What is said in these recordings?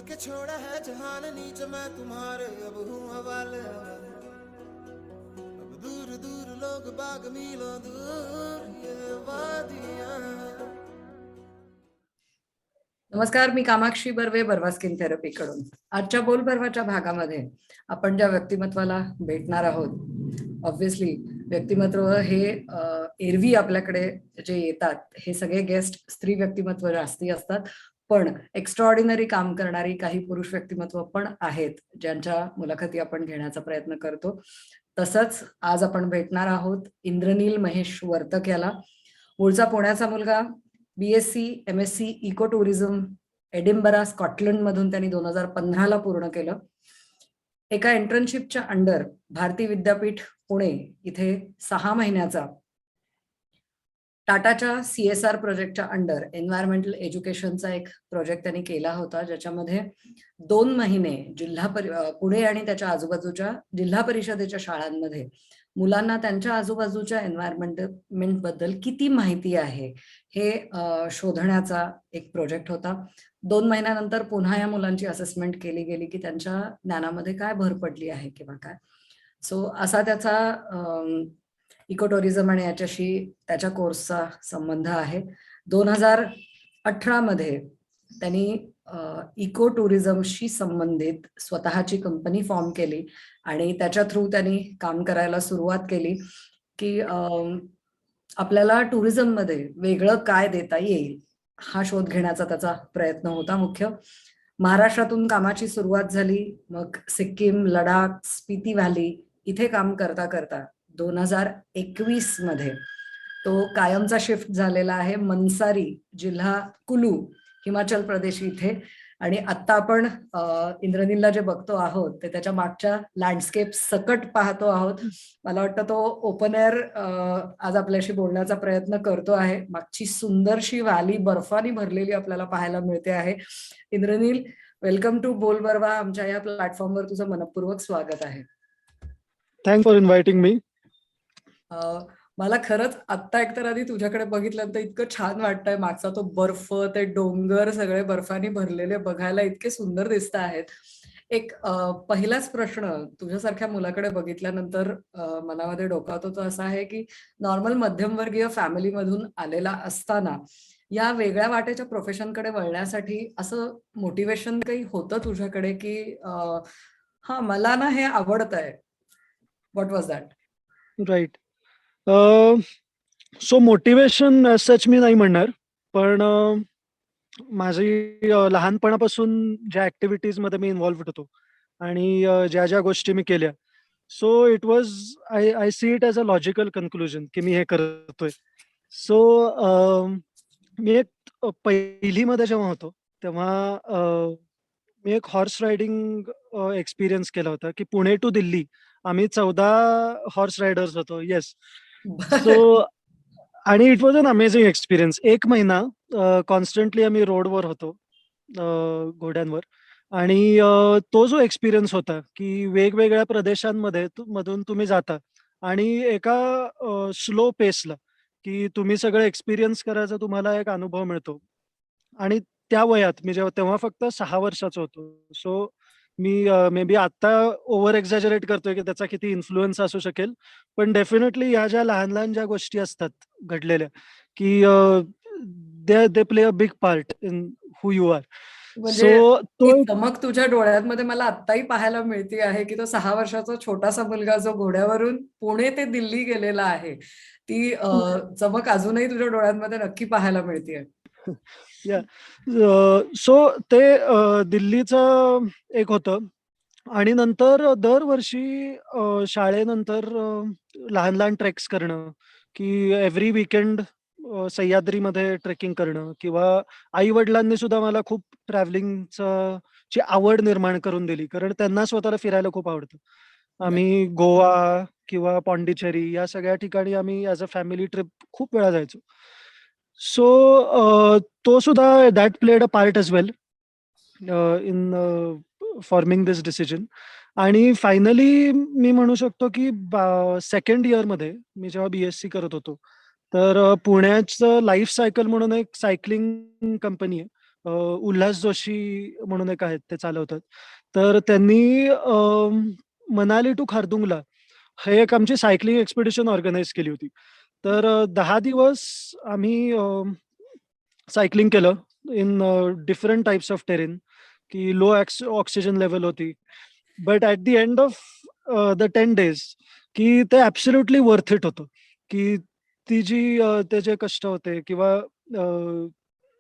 के छोड़ा है जहान नीच मैं तुम्हारे अब हूँ हवाले अब दूर दूर लोग बाग मीलों दूर ये वादियां। नमस्कार, मी कामाक्षी बर्वे, बर्वा स्किन थेरपीकडून. आजच्या बोल बर्वाच्या भागामध्ये आपण ज्या व्यक्तिमत्वाला भेटणार आहोत, ऑब्व्हियसली व्यक्तिमत्व हे एरवी आपल्याकडे जे येतात हे सगळे गेस्ट स्त्री व्यक्तिमत्व जास्ती असतात, पण एक्स्ट्रॉर्डिनरी काम करणारी काही पुरुष व्यक्तिमत्व पण आहेत ज्यांच्या मुलाखती आपण घेण्याचा प्रयत्न करतो. तसंच आज आपण भेटणार आहोत इंद्रनील महेश वर्तक याला. मूळचा पुण्याचा मुलगा, BSc MSc eco tourism Edinburgh Scotland मधून त्यांनी 2015ला पूर्ण केलं. एका इंटर्नशिपच्या अंडर भारती विद्यापीठ पुणे इथे 6 महिन्याचा टाटाच्या CSR प्रोजेक्टच्या अंडर एन्व्हायरमेंटल एज्युकेशनचा एक प्रोजेक्ट त्यांनी केला होता, ज्याच्यामध्ये 2 महिने पुणे आणि त्याच्या आजूबाजूच्या जिल्हा परिषदेच्या शाळांमध्ये मुलांना त्यांच्या आजूबाजूच्या एन्व्हायरमेंट बद्दल किती माहिती आहे हे शोधण्याचा एक प्रोजेक्ट होता. 2 महिन्यानंतर पुन्हा या मुलांची असेसमेंट केली गेली की त्यांच्या ज्ञानामध्ये काय भर पडली आहे किंवा काय. सो असा त्याचा इको टुरिझम आणि याच्याशी त्याच्या कोर्सचा संबंध आहे. 2018 मध्ये त्यांनी इको टुरिझमशी संबंधित स्वतःची कंपनी फॉर्म केली आणि त्याच्या थ्रू त्यांनी काम करायला सुरुवात केली की आपल्याला टुरिझम मध्ये वेगळं काय देता येईल हा शोध घेण्याचा त्याचा प्रयत्न होता. मुख्य महाराष्ट्रातून कामाची सुरुवात झाली, मग सिक्कीम, लडाख, स्पिती व्हॅली इथे काम करता करता 2021 मध्ये तो कायमचा शिफ्ट झालेला आहे मनसारी जिल्हा कुलू, हिमाचल प्रदेश इथे. आणि आता आपण इंद्रनीलला जे बघतो आहोत ते त्याच्या मागच्या लँडस्केप सकट पाहतो आहोत. मला वाटतं तो ओपन एअर आज आपल्याशी बोलण्याचा प्रयत्न करतो आहे. मागची सुंदरशी व्हॅली बर्फानी भरलेली आपल्याला पाहायला मिळते आहे. इंद्रनील, वेलकम टू बोल बर्वा. आमच्या या प्लॅटफॉर्मवर तुझं मनपूर्वक स्वागत आहे. थँक्स फॉर इन्व्हायटिंग मी. मला खरंच आत्ता एकतर आधी तुझ्याकडे बघितल्यानंतर इतकं छान वाटतंय. मागचा तो बर्फ, ते डोंगर सगळे बर्फाने भरलेले बघायला इतके सुंदर दिसत आहेत. एक पहिलाच प्रश्न तुझ्यासारख्या मुलाकडे बघितल्यानंतर मनामध्ये डोकावतो तो असा आहे की नॉर्मल मध्यमवर्गीय फॅमिलीमधून आलेला असताना या वेगळ्या वाटेच्या प्रोफेशनकडे वळण्यासाठी असं मोटिवेशन काही होतं तुझ्याकडे की हा मला ना हे आवडतंय? What was that? Right. So motivation such मी नाही म्हणणार, पण माझी लहानपणापासून ज्या ऍक्टिव्हिटीज मध्ये मी इन्व्हॉल्व्ह होतो आणि ज्या ज्या गोष्टी मी केल्या, so it was I see it as a logical conclusion की मी हे करतोय. सो मी एक पहिलीमध्ये जेव्हा होतो तेव्हा मी एक हॉर्स रायडिंग एक्सपिरियन्स केला होता की पुणे टू दिल्ली आम्ही 14 हॉर्स रायडर्स होतो. येस. सो आणि it was an amazing experience. 1 महिना कॉन्स्टंटली आम्ही रोडवर होतो घोड्यांवर. आणि तो जो एक्सपिरियन्स होता की वेगवेगळ्या प्रदेशांमध्ये मधून तुम्ही जाता आणि एका स्लो पेसला की तुम्ही सगळं एक्सपिरियन्स करायचा तुम्हाला एक अनुभव मिळतो. आणि त्या वयात मी जेव्हा तेव्हा फक्त 6 वर्षाचा होतो. सो मी मे बी आता ओव्हर एक्झॅजरेट करतोय की त्याचा किती इन्फ्लुअन्स असू शकेल. पण डेफिनेटली ह्या ज्या लहान लहान ज्या गोष्टी असतात घडलेल्या की they play a big part in who you are. म्हणजे सो तो ती चमक तुझ्या डोळ्यांमध्ये मला आत्ताही पाहायला मिळते आहे की तो 6 वर्षाचा छोटासा मुलगा जो घोड्यावरून पुणे ते दिल्ली गेलेला आहे, ती चमक अजूनही तुझ्या डोळ्यांमध्ये नक्की पाहायला मिळते. या सो ते दिल्लीचं एक होतं. आणि नंतर दरवर्षी शाळेनंतर लहान लहान ट्रेक्स करणं की एव्हरी वीकेंड सह्याद्रीमध्ये ट्रेकिंग करणं, किंवा आई वडिलांनी सुद्धा मला खूप ट्रॅव्हलिंगचं ची आवड निर्माण करून दिली, कारण त्यांना स्वतःला फिरायला खूप आवडतं. आम्ही गोवा किंवा पॉंडिचेरी या सगळ्या ठिकाणी आम्ही ॲज अ फॅमिली ट्रिप खूप वेळा जायचो. सो तो सुद्धा that played a part as well in forming this decision. आणि फायनली मी म्हणू शकतो की सेकंड इयरमध्ये मी जेव्हा BSc करत होतो, तर पुण्याचं लाईफ सायकल म्हणून एक सायकलिंग कंपनी आहे. उल्हास जोशी म्हणून एक आहेत, ते चालवतात. तर त्यांनी मनाली टू खारदुंगला हे एक आमची सायकलिंग एक्सपिडिशन ऑर्गनाइज केली होती. तर 10 दिवस आम्ही सायकलिंग केलं in different types of terrain, की लो ऑक्सिजन लेवल होती. But at the end of the 10 days की ते ॲब्सोल्युटली वर्थ इट होतं, की ती जी ते जे कष्ट होते किंवा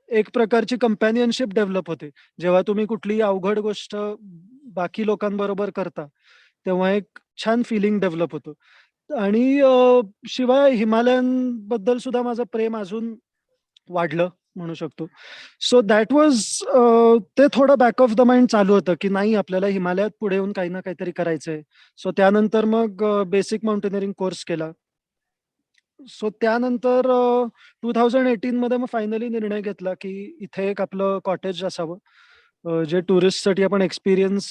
एक प्रकारची कंपॅनियनशिप डेव्हलप होते. जेव्हा तुम्ही कुठलीही अवघड गोष्ट बाकी लोकांबरोबर करता, तेव्हा एक छान फीलिंग डेव्हलप होतं. आणि शिवाय हिमालयन बद्दल सुद्धा माझं प्रेम अजून वाढलं म्हणू शकतो. सो दॅट वॉज ते थोडं बॅक ऑफ द माइंड चालू होतं, की नाही आपल्याला हिमालयात पुढे येऊन काही ना काहीतरी करायचंय. सो त्यानंतर मग बेसिक माउंटेनिअरिंग कोर्स केला. सो त्यानंतर 2018 मध्ये मग फायनली निर्णय घेतला, की इथे एक आपलं कॉटेज असावं, जे टुरिस्टसाठी आपण एक्सपिरियन्स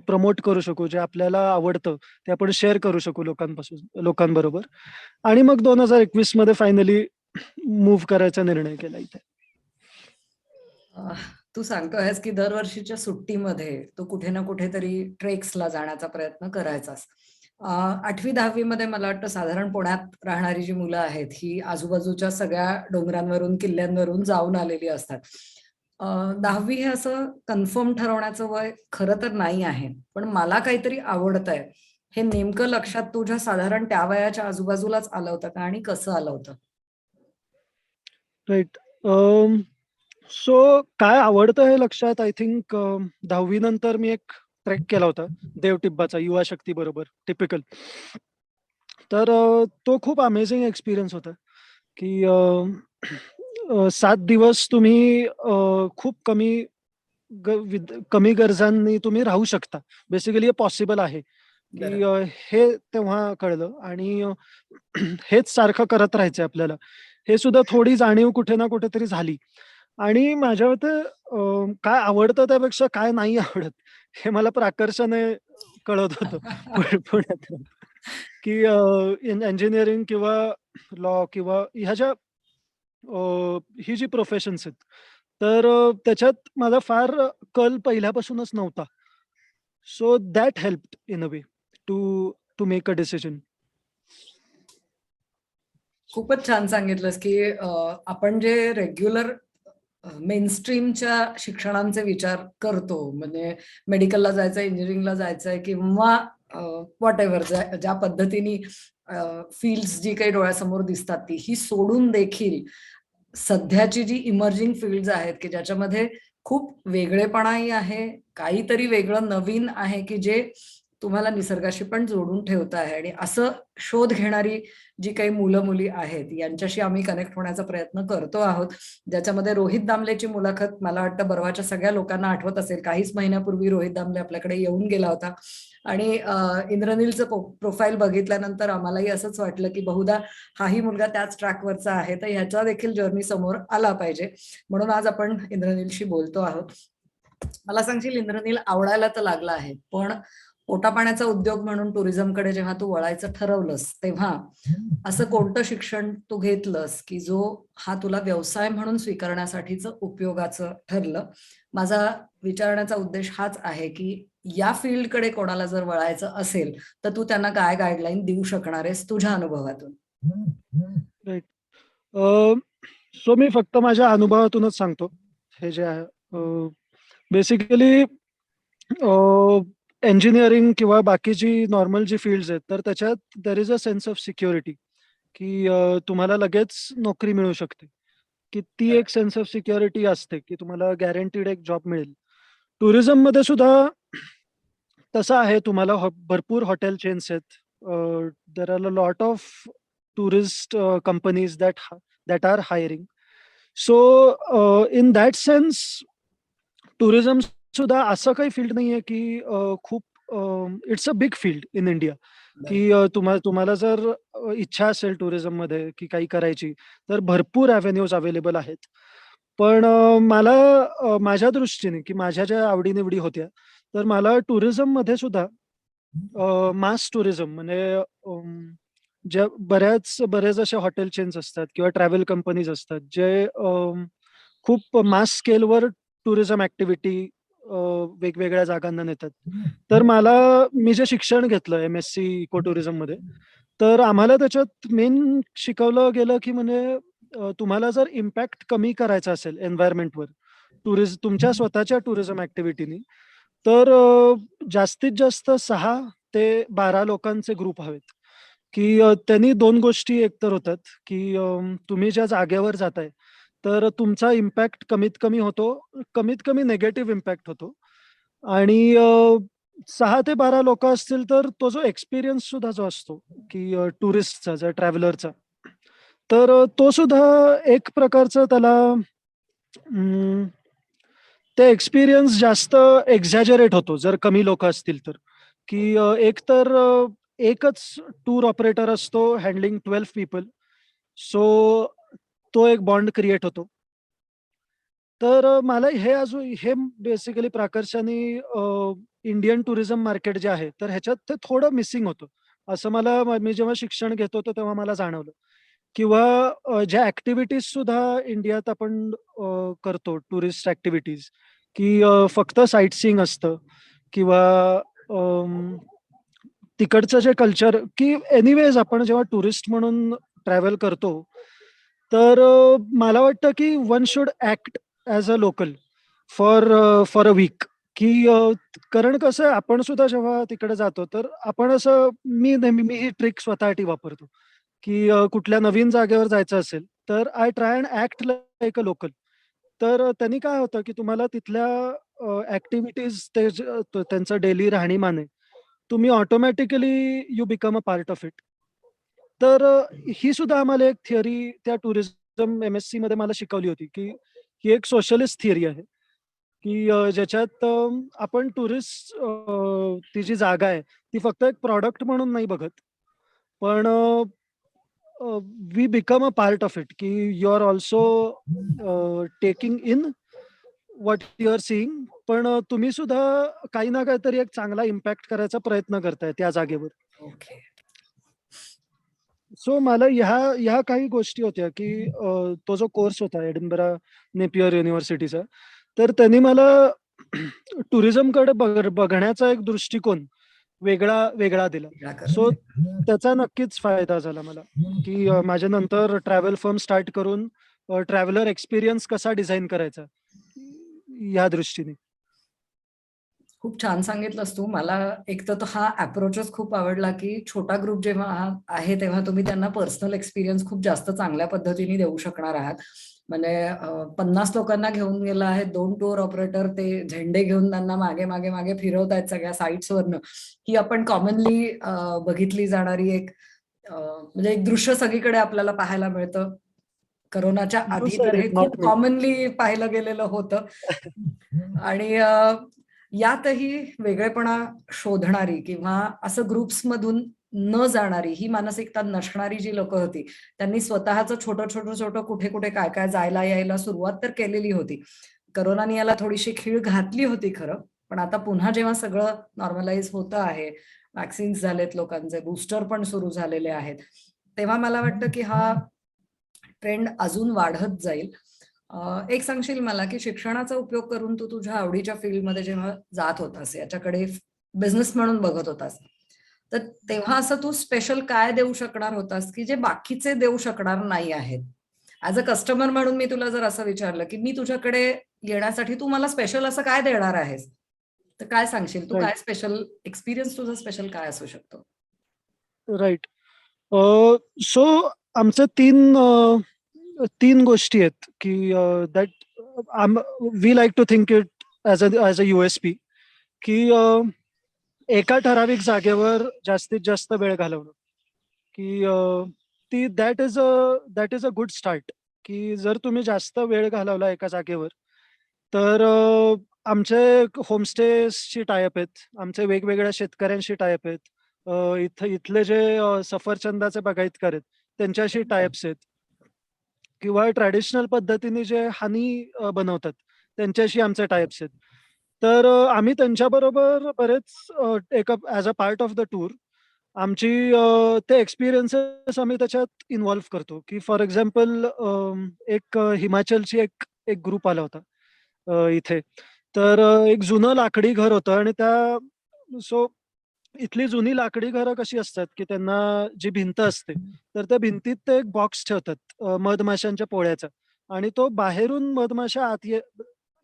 प्रमोट करू शकू, जे आपल्याला आवडतं ते आपण शेअर करू शकू लोकांबरोबर. आणि मग 2021 मध्ये फायनली मूव्ह करायचा निर्णय केला इथे. तू सांगतोयस की दरवर्षीच्या सुट्टीमध्ये तू कुठे ना कुठेतरी ट्रेक्सला जाण्याचा प्रयत्न करायचास. 8वी-10वी मध्ये मला वाटतं साधारण पुण्यात राहणारी जी मुलं आहेत ही आजूबाजूच्या सगळ्या डोंगरांवरून किल्ल्यांवरून जाऊन आलेली असतात. 10वी हे असं कन्फर्म ठरवण्याचं वय खरं तर नाही आहे, पण मला काहीतरी आवडतंय हे नेमकं लक्षात तुझ्या साधारण त्या वयाच्या आजूबाजूलाच आलं होतं का आणि कसं आलं होतं? राईट. सो काय आवडतं हे लक्षात आय थिंक 10वी नंतर मी एक ट्रेक केला होता देवटिब्बाचा युवा शक्ती बरोबर, टिपिकल. तर तो खूप अमेझिंग एक्सपिरियन्स होता, की 7 दिवस तुम्ही खूप कमी गरजांनी तुम्ही राहू शकता. बेसिकली हे पॉसिबल आहे, की हे तेव्हा कळलं. आणि हेच सारखं करत राहायचंय आपल्याला. हे सुद्धा थोडी जाणीव कुठे ना कुठेतरी झाली. आणि माझ्या मते काय आवडतं त्यापेक्षा काय नाही आवडत हे मला प्राकर्षाने कळत होतं पुण्यात राहून. की इंजिनिअरिंग किंवा लॉ किंवा ह्या ज्या ही जी प्रोफेशन्स आहेत, तर त्याच्यात माझा फार कल पहिल्यापासूनच नव्हता. So that helped in a way to to make a decision. खूपच छान सांगितलंस की आपण जे रेग्युलर मेनस्ट्रीमच्या शिक्षणांचे विचार करतो, म्हणजे मेडिकलला जायचंय, इंजिनिअरिंगला जायचंय किंवा व्हॉट एव्हर ज्या पद्धतीने फील्ड्स जी काही डोळ्यासमोर दिसतात ती ही सोडून देखील सध्याची जी इमर्जिंग फील्ड्स आहेत की ज्याच्यामध्ये खूप वेगळेपणाही आहे, काहीतरी वेगळं नवीन आहे की जे तुम्हाला निसर्गाशी पण जोडून ठेवत आहे, आणि असं शोध घेणारी जी काही मुलं मुली आहेत यांच्याशी आम्ही कनेक्ट होण्याचा प्रयत्न करतो आहोत. ज्याच्यामध्ये रोहित दामलेची मुलाखत मला वाटतं बर्वाच्या सगळ्या लोकांना आठवत असेल. काहीच महिन्यापूर्वी रोहित दामले आपल्याकडे येऊन गेला होता आणि इंद्रनीलचं प्रोफाईल बघितल्यानंतर आम्हालाही असंच वाटलं की बहुधा हाही मुलगा त्याच ट्रॅकवरचा आहे, तर ह्याचा देखील जर्नी समोर आला पाहिजे. म्हणून आज आपण इंद्रनीलशी बोलतो आहोत. मला सांगशील इंद्रनील, आवडायला तर लागला आहे, पण पोटापाण्याचा उद्योग म्हणून टुरिझमकडे जेव्हा तू वळायचं ठरवलंस तेव्हा असं कोणतं शिक्षण तू घेतलंस की जो हा तुला व्यवसाय म्हणून स्वीकारण्यासाठीच उपयोगाचं ठरलं? माझा विचारण्याचा उद्देश हाच आहे की या फील्डकडे कोणाला जर वळायचं असेल तर तू त्यांना काय गाईडलाईन देऊ शकणार आहेस तुझ्या अनुभवातून? राईट. सो मी फक्त माझ्या अनुभवातूनच सांगतो हे जे आहे. बेसिकली इंजिनिअरिंग किंवा बाकीची नॉर्मल जी फील्ड्स आहेत, तर त्याच्यात देर is a sense of security, की तुम्हाला लगेच नोकरी मिळू शकते, की ती एक सेन्स ऑफ सिक्युरिटी असते, की तुम्हाला गॅरंटीड एक जॉब मिळेल. टुरिझम मध्ये सुद्धा तसं आहे. तुम्हाला भरपूर हॉटेल चेन्स आहेत. There are a lot of tourist companies that are hiring. So in that sense tourism सुद्धा असं काही फील्ड नाहीये, की खूप it's a big field in India, की तुम्हाला जर इच्छा असेल टुरिझम मध्ये की काही करायची, तर भरपूर अव्हेन्यूज अवेलेबल आहेत. पण मला माझ्या दृष्टीने, की माझ्या ज्या आवडीनिवडी होत्या, तर मला टुरिझम मध्ये सुद्धा मास टुरिझम म्हणजे बरेच असे हॉटेल चेन्स असतात किंवा ट्रॅव्हल कंपनीज असतात, जे खूप मास स्केलवर टुरिझम ऍक्टिव्हिटी वेगवेगळ्या जागांना नेतात. तर मी जे शिक्षण घेतलं MSc इको टुरिझम मध्ये, तर आम्हाला त्याच्यात मेन शिकवलं गेलं की म्हणजे तुम्हाला जर इम्पॅक्ट कमी करायचा असेल एन्व्हायरमेंटवर तुमच्या स्वतःच्या टुरिझम ऍक्टिव्हिटीनी, तर जास्तीत जास्त 6 ते 12 लोकांचे ग्रुप हवेत. की त्यांनी 2 गोष्टी एकतर होतात, की तुम्ही ज्या जागेवर जाताय, तर तुमचा इम्पॅक्ट कमीत कमी होतो, कमीत कमी निगेटिव्ह इम्पॅक्ट होतो आणि 6 ते 12 लोकं असतील, तर तो जो एक्सपिरियन्स सुद्धा जो असतो, की टुरिस्टचा, ट्रॅव्हलरचा, तर तो सुद्धा एक प्रकारचं त्याला अं, ते एक्सपिरियन्स जास्त एक्झॅजरेट होतो, जर कमी लोकं असतील तर. की एकतर एकच टूर ऑपरेटर असतो हँडलिंग 12 पीपल. सो तो एक बॉन्ड क्रिएट होतो. तर मला हे बेसिकली प्राकर्षाने इंडियन टुरिझम मार्केट जे आहे, तर ह्याच्यात ते थोडं मिसिंग होतं. असं मी जेव्हा शिक्षण घेत होतो तेव्हा मला जाणवलं. किंवा ज्या ॲक्टिव्हिटीज सुद्धा इंडियात आपण करतो टुरिस्ट ॲक्टिव्हिटीज, की फक्त साईट सीइंग असतं किंवा अं, तिकडचं जे कल्चर, की एनिवेज आपण जेव्हा टुरिस्ट म्हणून ट्रॅव्हल करतो, तर मला वाटतं की one should act as a local for a week. की कारण कसं आहे, आपण सुद्धा जेव्हा तिकडे जातो, तर आपण असं मी ही ट्रिक स्वतःसाठी वापरतो. की कुठल्या नवीन जागेवर जायचं असेल, तर I try and act like a local. तर त्यांनी काय होतं, की तुम्हाला तिथल्या ॲक्टिव्हिटीज त्यांचं डेली राहणीमान आहे. तुम्ही automatically you become a part of it. तर ही सुद्धा आम्हाला एक थिअरी त्या टुरिझम MSc मध्ये मला शिकवली होती, की ही एक सोशलिस्ट थिअरी आहे, की ज्याच्यात आपण टुरिस्ट ती जी जागा आहे, ती फक्त एक प्रॉडक्ट म्हणून नाही बघत. पण we become a part of it, की you are also taking in what you are seeing. पण तुम्ही सुद्धा काही ना काहीतरी एक चांगला इम्पॅक्ट करायचा प्रयत्न करताय त्या जागेवर. ओके. सो मला ह्या काही गोष्टी होत्या, की तो जो कोर्स होता एडिनबरा नेपियर युनिव्हर्सिटीचा, तर त्यांनी मला टुरिझमकडे बघण्याचा एक दृष्टिकोन वेगळा दिला. वेगळा सो करत त्याचा नक्कीच फायदा झाला मला, की माझ्या नंतर ट्रॅव्हल फर्म स्टार्ट करून ट्रॅव्हलर एक्सपिरियन्स कसा डिझाइन करायचा, या दृष्टीने. खूप छान सांगितलंस तू. मला एक तर तो हा अप्रोचच खूप आवडला, की छोटा ग्रुप जेव्हा आहे, तेव्हा तुम्ही त्यांना पर्सनल एक्सपिरियन्स खूप जास्त चांगल्या पद्धतीने देऊ शकणार आहात. म्हणजे 50 लोकांना घेऊन गेला आहे, 2 टूर ऑपरेटर ते झेंडे घेऊन त्यांना मागे, मागे, मागे फिरवतायत सगळ्या साइट्सवरनं. ही आपण कॉमनली बघितली जाणारी एक म्हणजे एक दृश्य सगळीकडे आपल्याला पाहायला मिळतं. कोरोनाच्या यू आधी तर सेड हे इट, खूप नॉट मी. कॉमनली पाहिलं गेलेलं होतं. आणि यातही वेगळेपणा शोधणारी किंवा असं ग्रुप्समधून न जाणारी, ही मानसिकता नसणारी जी लोकं होती, त्यांनी स्वतःचं छोटं कुठे-कुठे, काय-काय जायला यायला सुरुवात तर केलेली होती. कोरोनाने याला थोडीशी खीळ घातली होती खरं. पण आता पुन्हा जेव्हा सगळं नॉर्मलाईज होतं आहे, व्हॅक्सिन्स झालेत लोकांचे, बूस्टर पण सुरू झालेले आहेत. तेव्हा मला वाटतं, की हा ट्रेंड अजून वाढत जाईल. एक सांगशील मला, की शिक्षणाचा उपयोग करून तू तुझ्या आवडीच्या फील्डमध्ये जेव्हा जात होतास, याच्याकडे बिझनेस म्हणून बघत होतास, तर तेव्हा असं तू स्पेशल काय देऊ शकणार होतास, की जे बाकीचे देऊ शकणार नाही आहेत? ॲज अ कस्टमर म्हणून मी तुला जर असं विचारलं, की मी तुझ्याकडे येण्यासाठी तू मला स्पेशल असं काय देणार आहेस? तर काय सांगशील? तू राइट, काय स्पेशल एक्सपिरियन्स तुझा स्पेशल काय असू शकतो? राइट. सो आमचे 3 गोष्टी आहेत, की that we like to think it as a USP, की एका ठराविक जागेवर जास्तीत जास्त वेळ घालवणं. की ती that is a good start. की जर तुम्ही जास्त वेळ घालवला एका जागेवर, तर आमचे होमस्टेची टायअप आहेत. आमचे वेगवेगळ्या शेतकऱ्यांशी टायअप आहेत. इथले जे सफरचंदाचे बागायतदार आहेत, त्यांच्याशी टायअप्स आहेत. किंवा ट्रॅडिशनल पद्धतीने जे हनी बनवतात, त्यांच्याशी आमचे टायअप्स आहेत. तर आम्ही त्यांच्याबरोबर बरेच as a part of the tour आमची ते एक्सपिरियन्सेस आम्ही त्याच्यात इन्व्हॉल्व करतो, की फॉर एक्झाम्पल एक हिमाचलची एक एक ग्रुप आला होता इथे. तर एक जुनं लाकडी घर होतं आणि सो इथली जुनी लाकडी घरं कशी असतात, की त्यांना जी भिंत असते, तर त्या भिंतीत ते एक बॉक्स ठेवतात मधमाशांच्या पोळ्याचा आणि तो बाहेरून मधमाशा आत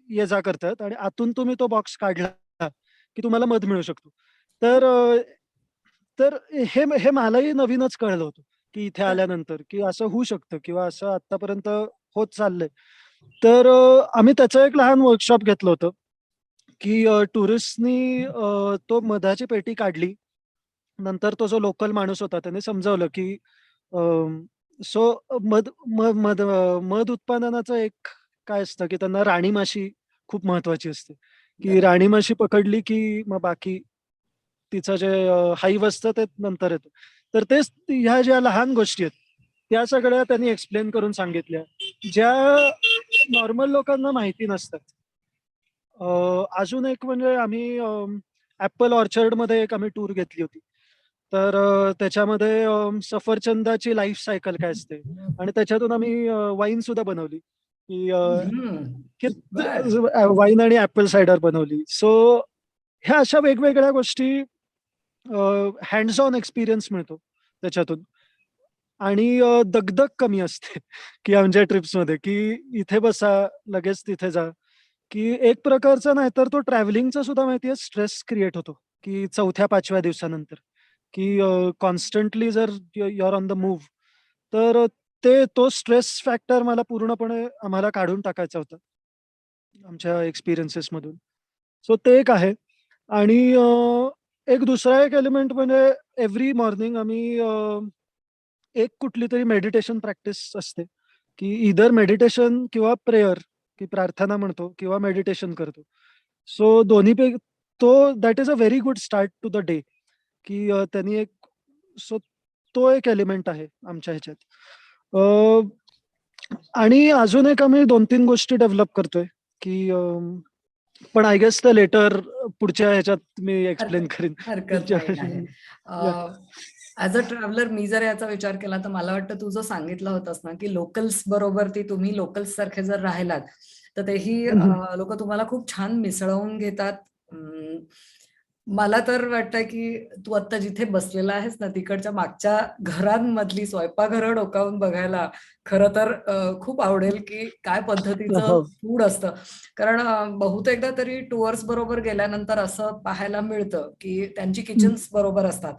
ये जा करतात आणि आतून तुम्ही तो बॉक्स काढला, की तुम्हाला मध मिळू शकतो. तर तर हे मलाही नवीनच कळलं होतं, की इथे आल्यानंतर, की असं होऊ शकतं किंवा असं आत्तापर्यंत होत चाललंय. तर आम्ही त्याचं एक लहान वर्कशॉप घेतलं होतं, की टुरिस्टनी तो मधाची पेटी काढली. नंतर तो जो लोकल माणूस होता त्याने समजावलं, की सो मध म मध मध उत्पादनाचं एक काय असतं, की त्यांना राणी माशी खूप महत्वाची असते, की राणी माशी पकडली, की मग बाकी तिचं जे हाईव असतं ते नंतर येतं. तर तेच ह्या ज्या लहान गोष्टी आहेत, त्या सगळ्या त्यांनी एक्सप्लेन करून सांगितल्या, ज्या नॉर्मल लोकांना माहिती नसतात. अजून एक म्हणजे आम्ही ॲपल ऑर्चर्डमध्ये एक आम्ही टूर घेतली होती. तर त्याच्यामध्ये सफरचंदाची लाईफ सायकल काय असते आणि त्याच्यातून आम्ही वाईन सुद्धा बनवली, की की बर. वाईन आणि ॲपल सायडर बनवली. सो ह्या अशा वेगवेगळ्या गोष्टी हँड्स ऑन एक्सपिरियन्स मिळतो त्याच्यातून आणि दगदग कमी असते, की आमच्या ट्रिप्समध्ये, की इथे बसा, लगेच तिथे जा. की एक प्रकारचा नाही तर तो ट्रॅव्हलिंगचा सुद्धा माहितीये स्ट्रेस क्रिएट होतो, की 4थ्या-5व्या दिवसानंतर, की कॉन्स्टंटली जर you are on the move तर तो स्ट्रेस फॅक्टर मला पूर्णपणे आम्हाला काढून टाकायचा होता, आमच्या एक्सपिरियन्सेसमधून. सो ते एक आहे आणि एक दुसरा एक एलिमेंट म्हणजे एव्हरी मॉर्निंग आम्ही एक कुठलीतरी मेडिटेशन प्रॅक्टिस असते, की ईदर मेडिटेशन किंवा प्रेयर, की प्रार्थना म्हणतो किंवा मेडिटेशन करतो. सो दोन्हीपैकी तो that is a very good start to the day, की त्यांनी एक सो तो एक एलिमेंट आहे आमच्या ह्याच्यात. आणि अजून एक आम्ही 2-3 गोष्टी डेव्हलप करतोय, की पण आय गेस द लेटर पुढच्या ह्याच्यात मी एक्सप्लेन हरकत करीन. हरकत पुढच्या नाही आहे. या. ॲज अ ट्रॅव्हलर मी जर याचा विचार केला तर मला वाटतं तू जो सांगितलं होतंस ना, की लोकल्स बरोबर तुम्ही लोकल्स सारखे जर राहिलात, तर तेही लोकं तुम्हाला खूप छान मिसळवून घेतात. मला तर वाटतं, की तू आत्ता जिथे बसलेला आहेस ना, तिकडच्या मागच्या घरांमधली स्वयंपाकघरं डोकावून बघायला खरं तर खूप आवडेल, की काय पद्धतीचं हो. फूड असतं. कारण बहुतेकदा तरी टूअर्स बरोबर गेल्यानंतर असं पाहायला मिळतं, की त्यांची किचन्स बरोबर असतात.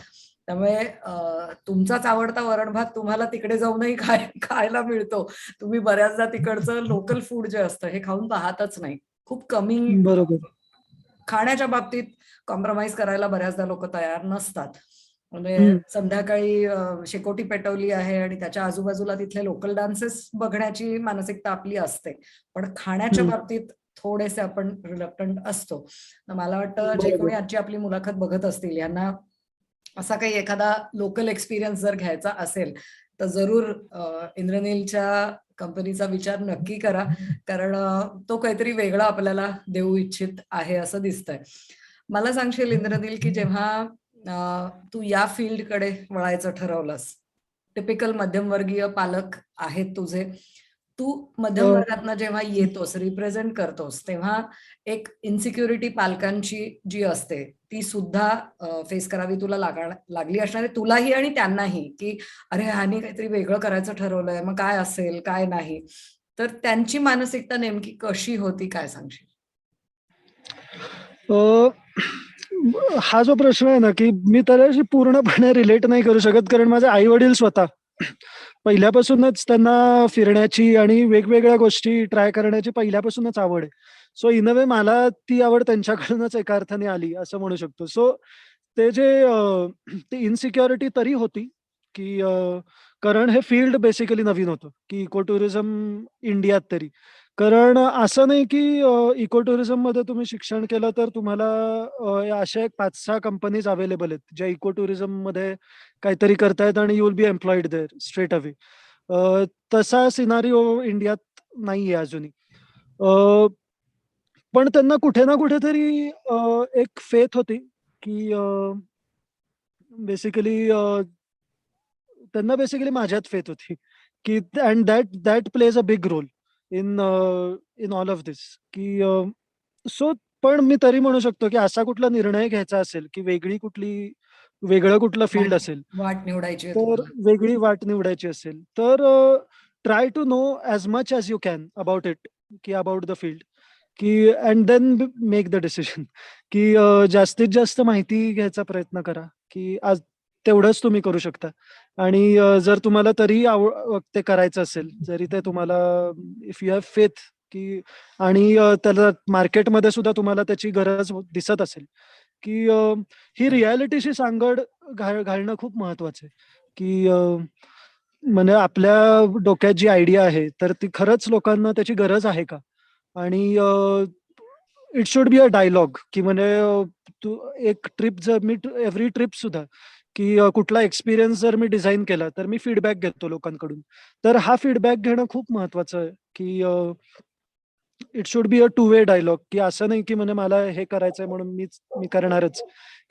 त्यामुळे तुमचाच आवडता वरण-भात तुम्हाला तिकडे जाऊनही खायला मिळतो. तुम्ही बऱ्याचदा तिकडचं लोकल फूड जे असतं हे खाऊन पाहतच नाही. खूप कमी बरोबर. खाण्याच्या बाबतीत कॉम्प्रोमाईज करायला बऱ्याचदा लोकं तयार नसतात. म्हणजे हं, संध्याकाळी शेकोटी पेटवली आहे आणि त्याच्या आजूबाजूला तिथले लोकल डान्सेस बघण्याची मानसिकता आपली असते. पण खाण्याच्या हं. बाबतीत थोडेसे आपण रिलक्टंट असतो. तर मला वाटतं जे बरोबर. कोणी आजची आपली मुलाखत बघत असतील यांना असा काही एखादा लोकल एक्सपिरियन्स जर घ्यायचा असेल, तर जरूर इंद्रनीलच्या कंपनीचा विचार नक्की करा. कारण तो काहीतरी वेगळा आपल्याला देऊ इच्छित आहे असं दिसतंय. मला सांगशील इंद्रनील, की जेव्हा तू या फील्डकडे वळायचं ठरवलंस, टिपिकल मध्यमवर्गीय पालक आहेत तुझे. तू अ, मध्यम वर्गातनं जेव्हा येतोस, रिप्रेझेंट करतोस, तेव्हा एक इन्सिक्युरिटी पालकांची जी असते, ती सुद्धा फेस करावी तुला लागली असणार आहे तुलाही आणि त्यांनाही, की "अरे, ह्यानी काहीतरी वेगळं करायचं ठरवलंय, मग काय असेल, काय नाही?" तर त्यांची मानसिकता नेमकी कशी होती, काय सांगशील? अ, हा जो प्रश्न आहे ना, की मी त्याच्याशी पूर्णपणे रिलेट नाही करू शकत कारण माझे आई-वडील स्वतः पहिल्यापासूनच त्यांना फिरण्याची आणि वेगवेगळ्या गोष्टी ट्राय करण्याची पहिल्यापासूनच आवड आहे. सो इन अ वे मला ती आवड त्यांच्याकडूनच एका अर्थाने आली असं म्हणू शकतो. सो ते जे ती इन्सिक्युरिटी तरी होती, की कारण हे फील्ड बेसिकली नवीन होतं, की इको टुरिझम इंडियात तरी. कारण असं नाही की इको टुरिझममध्ये तुम्ही शिक्षण केलं तर तुम्हाला अशा एक 5-6 कंपनीज अवेलेबल आहेत, ज्या इको टुरिझममध्ये काहीतरी करतायत आणि you will be employed there straight away. तसा सिनारिओ इंडियात नाहीये अजूनही. अ, पण त्यांना कुठे ना कुठेतरी एक फेथ होती, की बेसिकली त्यांना बेसिकली माझ्यात फेथ होती, की and that that plays a big role. In in all of this की सो पण मी तरी म्हणू शकतो की असा कुठला निर्णय घ्यायचा असेल की वेगळं कुठलं फील्ड वाट असेल वाट निवडायची आहे तर तुम्हाला. वेगळी वाट निवडायची असेल तर try to know as much as you can about it की अबाउट द फील्ड की and then make the decision की जास्तीत जास्त माहिती घ्यायचा प्रयत्न करा की आज तेवढंच तुम्ही करू शकता आणि जर तुम्हाला तरी ते करायचं असेल जरी ते तुम्हाला इफ यू हॅव फेथ की आणि त्याला मार्केटमध्ये सुद्धा तुम्हाला त्याची गरज दिसत असेल की ही रियालिटीशी सांगड घालणं खूप महत्वाचं आहे की म्हणजे आपल्या डोक्यात जी आयडिया आहे तर ती खरंच लोकांना त्याची गरज आहे का आणि it should be a dialogue की म्हणजे तू एक ट्रिप जर मी एव्हरी ट्रिप सुद्धा की कुठला एक्सपिरियन्स जर मी डिझाईन केला तर मी फीडबॅक घेतो लोकांकडून तर हा फीडबॅक घेणं खूप महत्वाचं आहे की it should be a two way dialogue की असं नाही की म्हणजे मला हे करायचंय म्हणून मी करणारच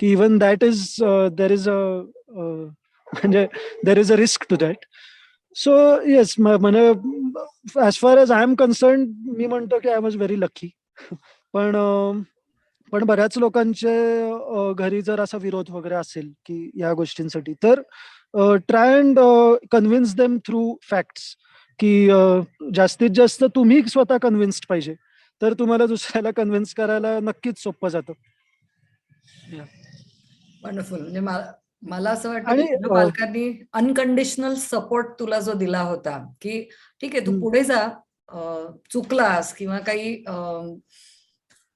की even that is there is a म्हणजे there is a risk to that so yes म्हणजे as far as I am concern मी म्हणतो की आय वॉज व्हेरी लकी पण पण बऱ्याच लोकांचे घरी जर असा विरोध वगैरे असेल की या गोष्टींसाठी तर try and convince them through facts की जास्तीत जास्त तुम्ही स्वतः कन्व्हिन्स्ड पाहिजे तर तुम्हाला दुसऱ्याला कन्व्हिन्स करायला नक्कीच सोपं जातं वंडरफुल. म्हणजे मला असं वाटतं की आणि तुझ्या पालकांनी अनकंडिशनल सपोर्ट तुला जो दिला होता की ठीक आहे तू हम्म, पुढे जा, चुकलास किंवा काही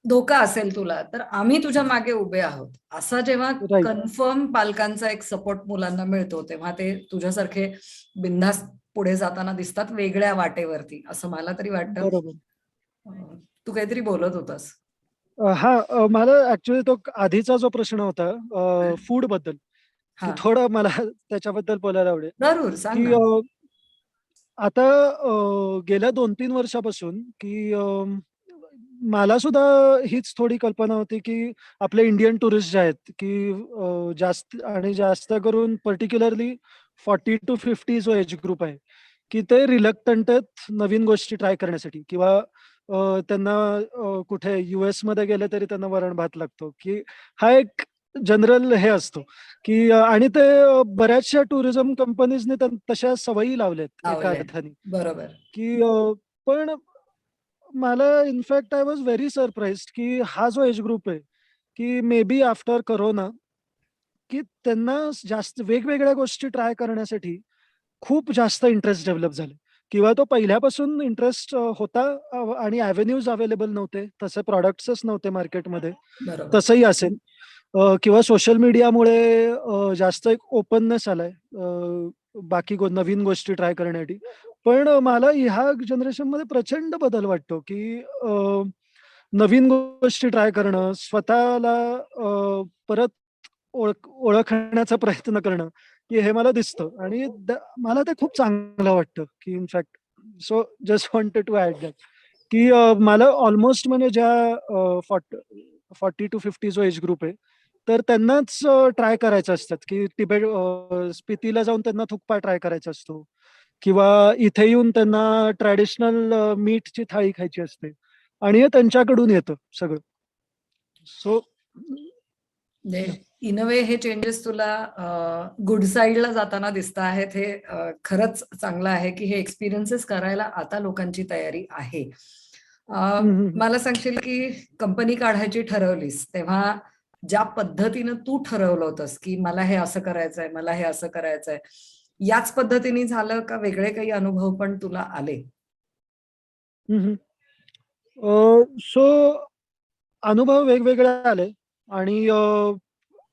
धोका असेल तुला तर आम्ही तुझ्या मागे उभे आहोत, असा जेव्हा राईट कन्फर्म पालकांचा एक सपोर्ट मुलांना मिळतो तेव्हा ते तुझ्यासारखे बिनधास्त पुढे जाताना दिसतात वेगळ्या वाटेवरती, असं मला तरी वाटतं. बरोबर तू काहीतरी बोलत होतास. हा मला ऍक्च्युली तो आधीचा जो प्रश्न होता फूड बद्दल की हा, थोडं मला त्याच्याबद्दल बोलायला आवडेल जरूर सांग की ना. आता गेल्या 2-3 वर्षापासून की मला सुद्धा हीच थोडी कल्पना होती की आपले इंडियन टुरिस्ट जे आहेत की जास्त आणि जास्त करून पर्टिक्युलरली 40 to 50 जो एज ग्रुप आहे की ते रिलक्टंट आहेत नवीन गोष्टी ट्राय करण्यासाठी किंवा त्यांना कुठे US मध्ये गेले तरी त्यांना वरण भात लागतो की हा एक जनरल हे असतो की आणि ते बऱ्याचशा टुरिझम कंपनीजने तशा सवयी लावल्यात एका आवडलंय. अर्थाने बरोबर. की पण मला in fact I was very surprise की हा जो एज ग्रुप आहे की मे बी आफ्टर करोना की त्यांना जास्त वेगवेगळ्या गोष्टी ट्राय करण्यासाठी खूप जास्त इंटरेस्ट डेव्हलप झाले किंवा तो पहिल्यापासून इंटरेस्ट होता आणि अव्हेन्यूज अवेलेबल नव्हते तसे प्रॉडक्ट्सच नव्हते मार्केटमध्ये बरोबर. तसंही असेल किंवा सोशल मीडियामुळे जास्त एक ओपननेस आलाय बाकी नवीन गोष्टी ट्राय करण्यासाठी पण मला ह्या जनरेशन मध्ये प्रचंड बदल वाटतो की नवीन गोष्टी ट्राय करणं स्वतःला परत ओळखण्याचा प्रयत्न करणं की हे मला दिसतं आणि मला ते खूप चांगलं वाटतं की in fact so just wanted to add that की मला ऑलमोस्ट म्हणजे ज्या 40 to 50 जो एज ग्रुप आहे तर त्यांनाच ट्राय करायचं असतात की स्पितीला जाऊन त्यांना थुक्पा ट्राय करायचा असतो किंवा इथे येऊन त्यांना ट्रॅडिशनल मीटची थाळी खायची असते आणि हे त्यांच्याकडून येतं सगळं सो इन अ वे हे चेंजेस तुला गुड साईडला जाताना दिसत आहेत, हे खरंच चांगलं आहे की हे एक्सपिरियन्सेस करायला आता लोकांची तयारी आहे. मला सांगशील की कंपनी काढायची ठरवलीस तेव्हा ज्या पद्धतीनं तू ठरवलं होतंस की मला हे असं करायचंय, मला हे असं करायचंय, याच पद्धतीने झालं का वेगळे काही अनुभव पण तुला आले? सो अनुभव वेगवेगळे आले आणि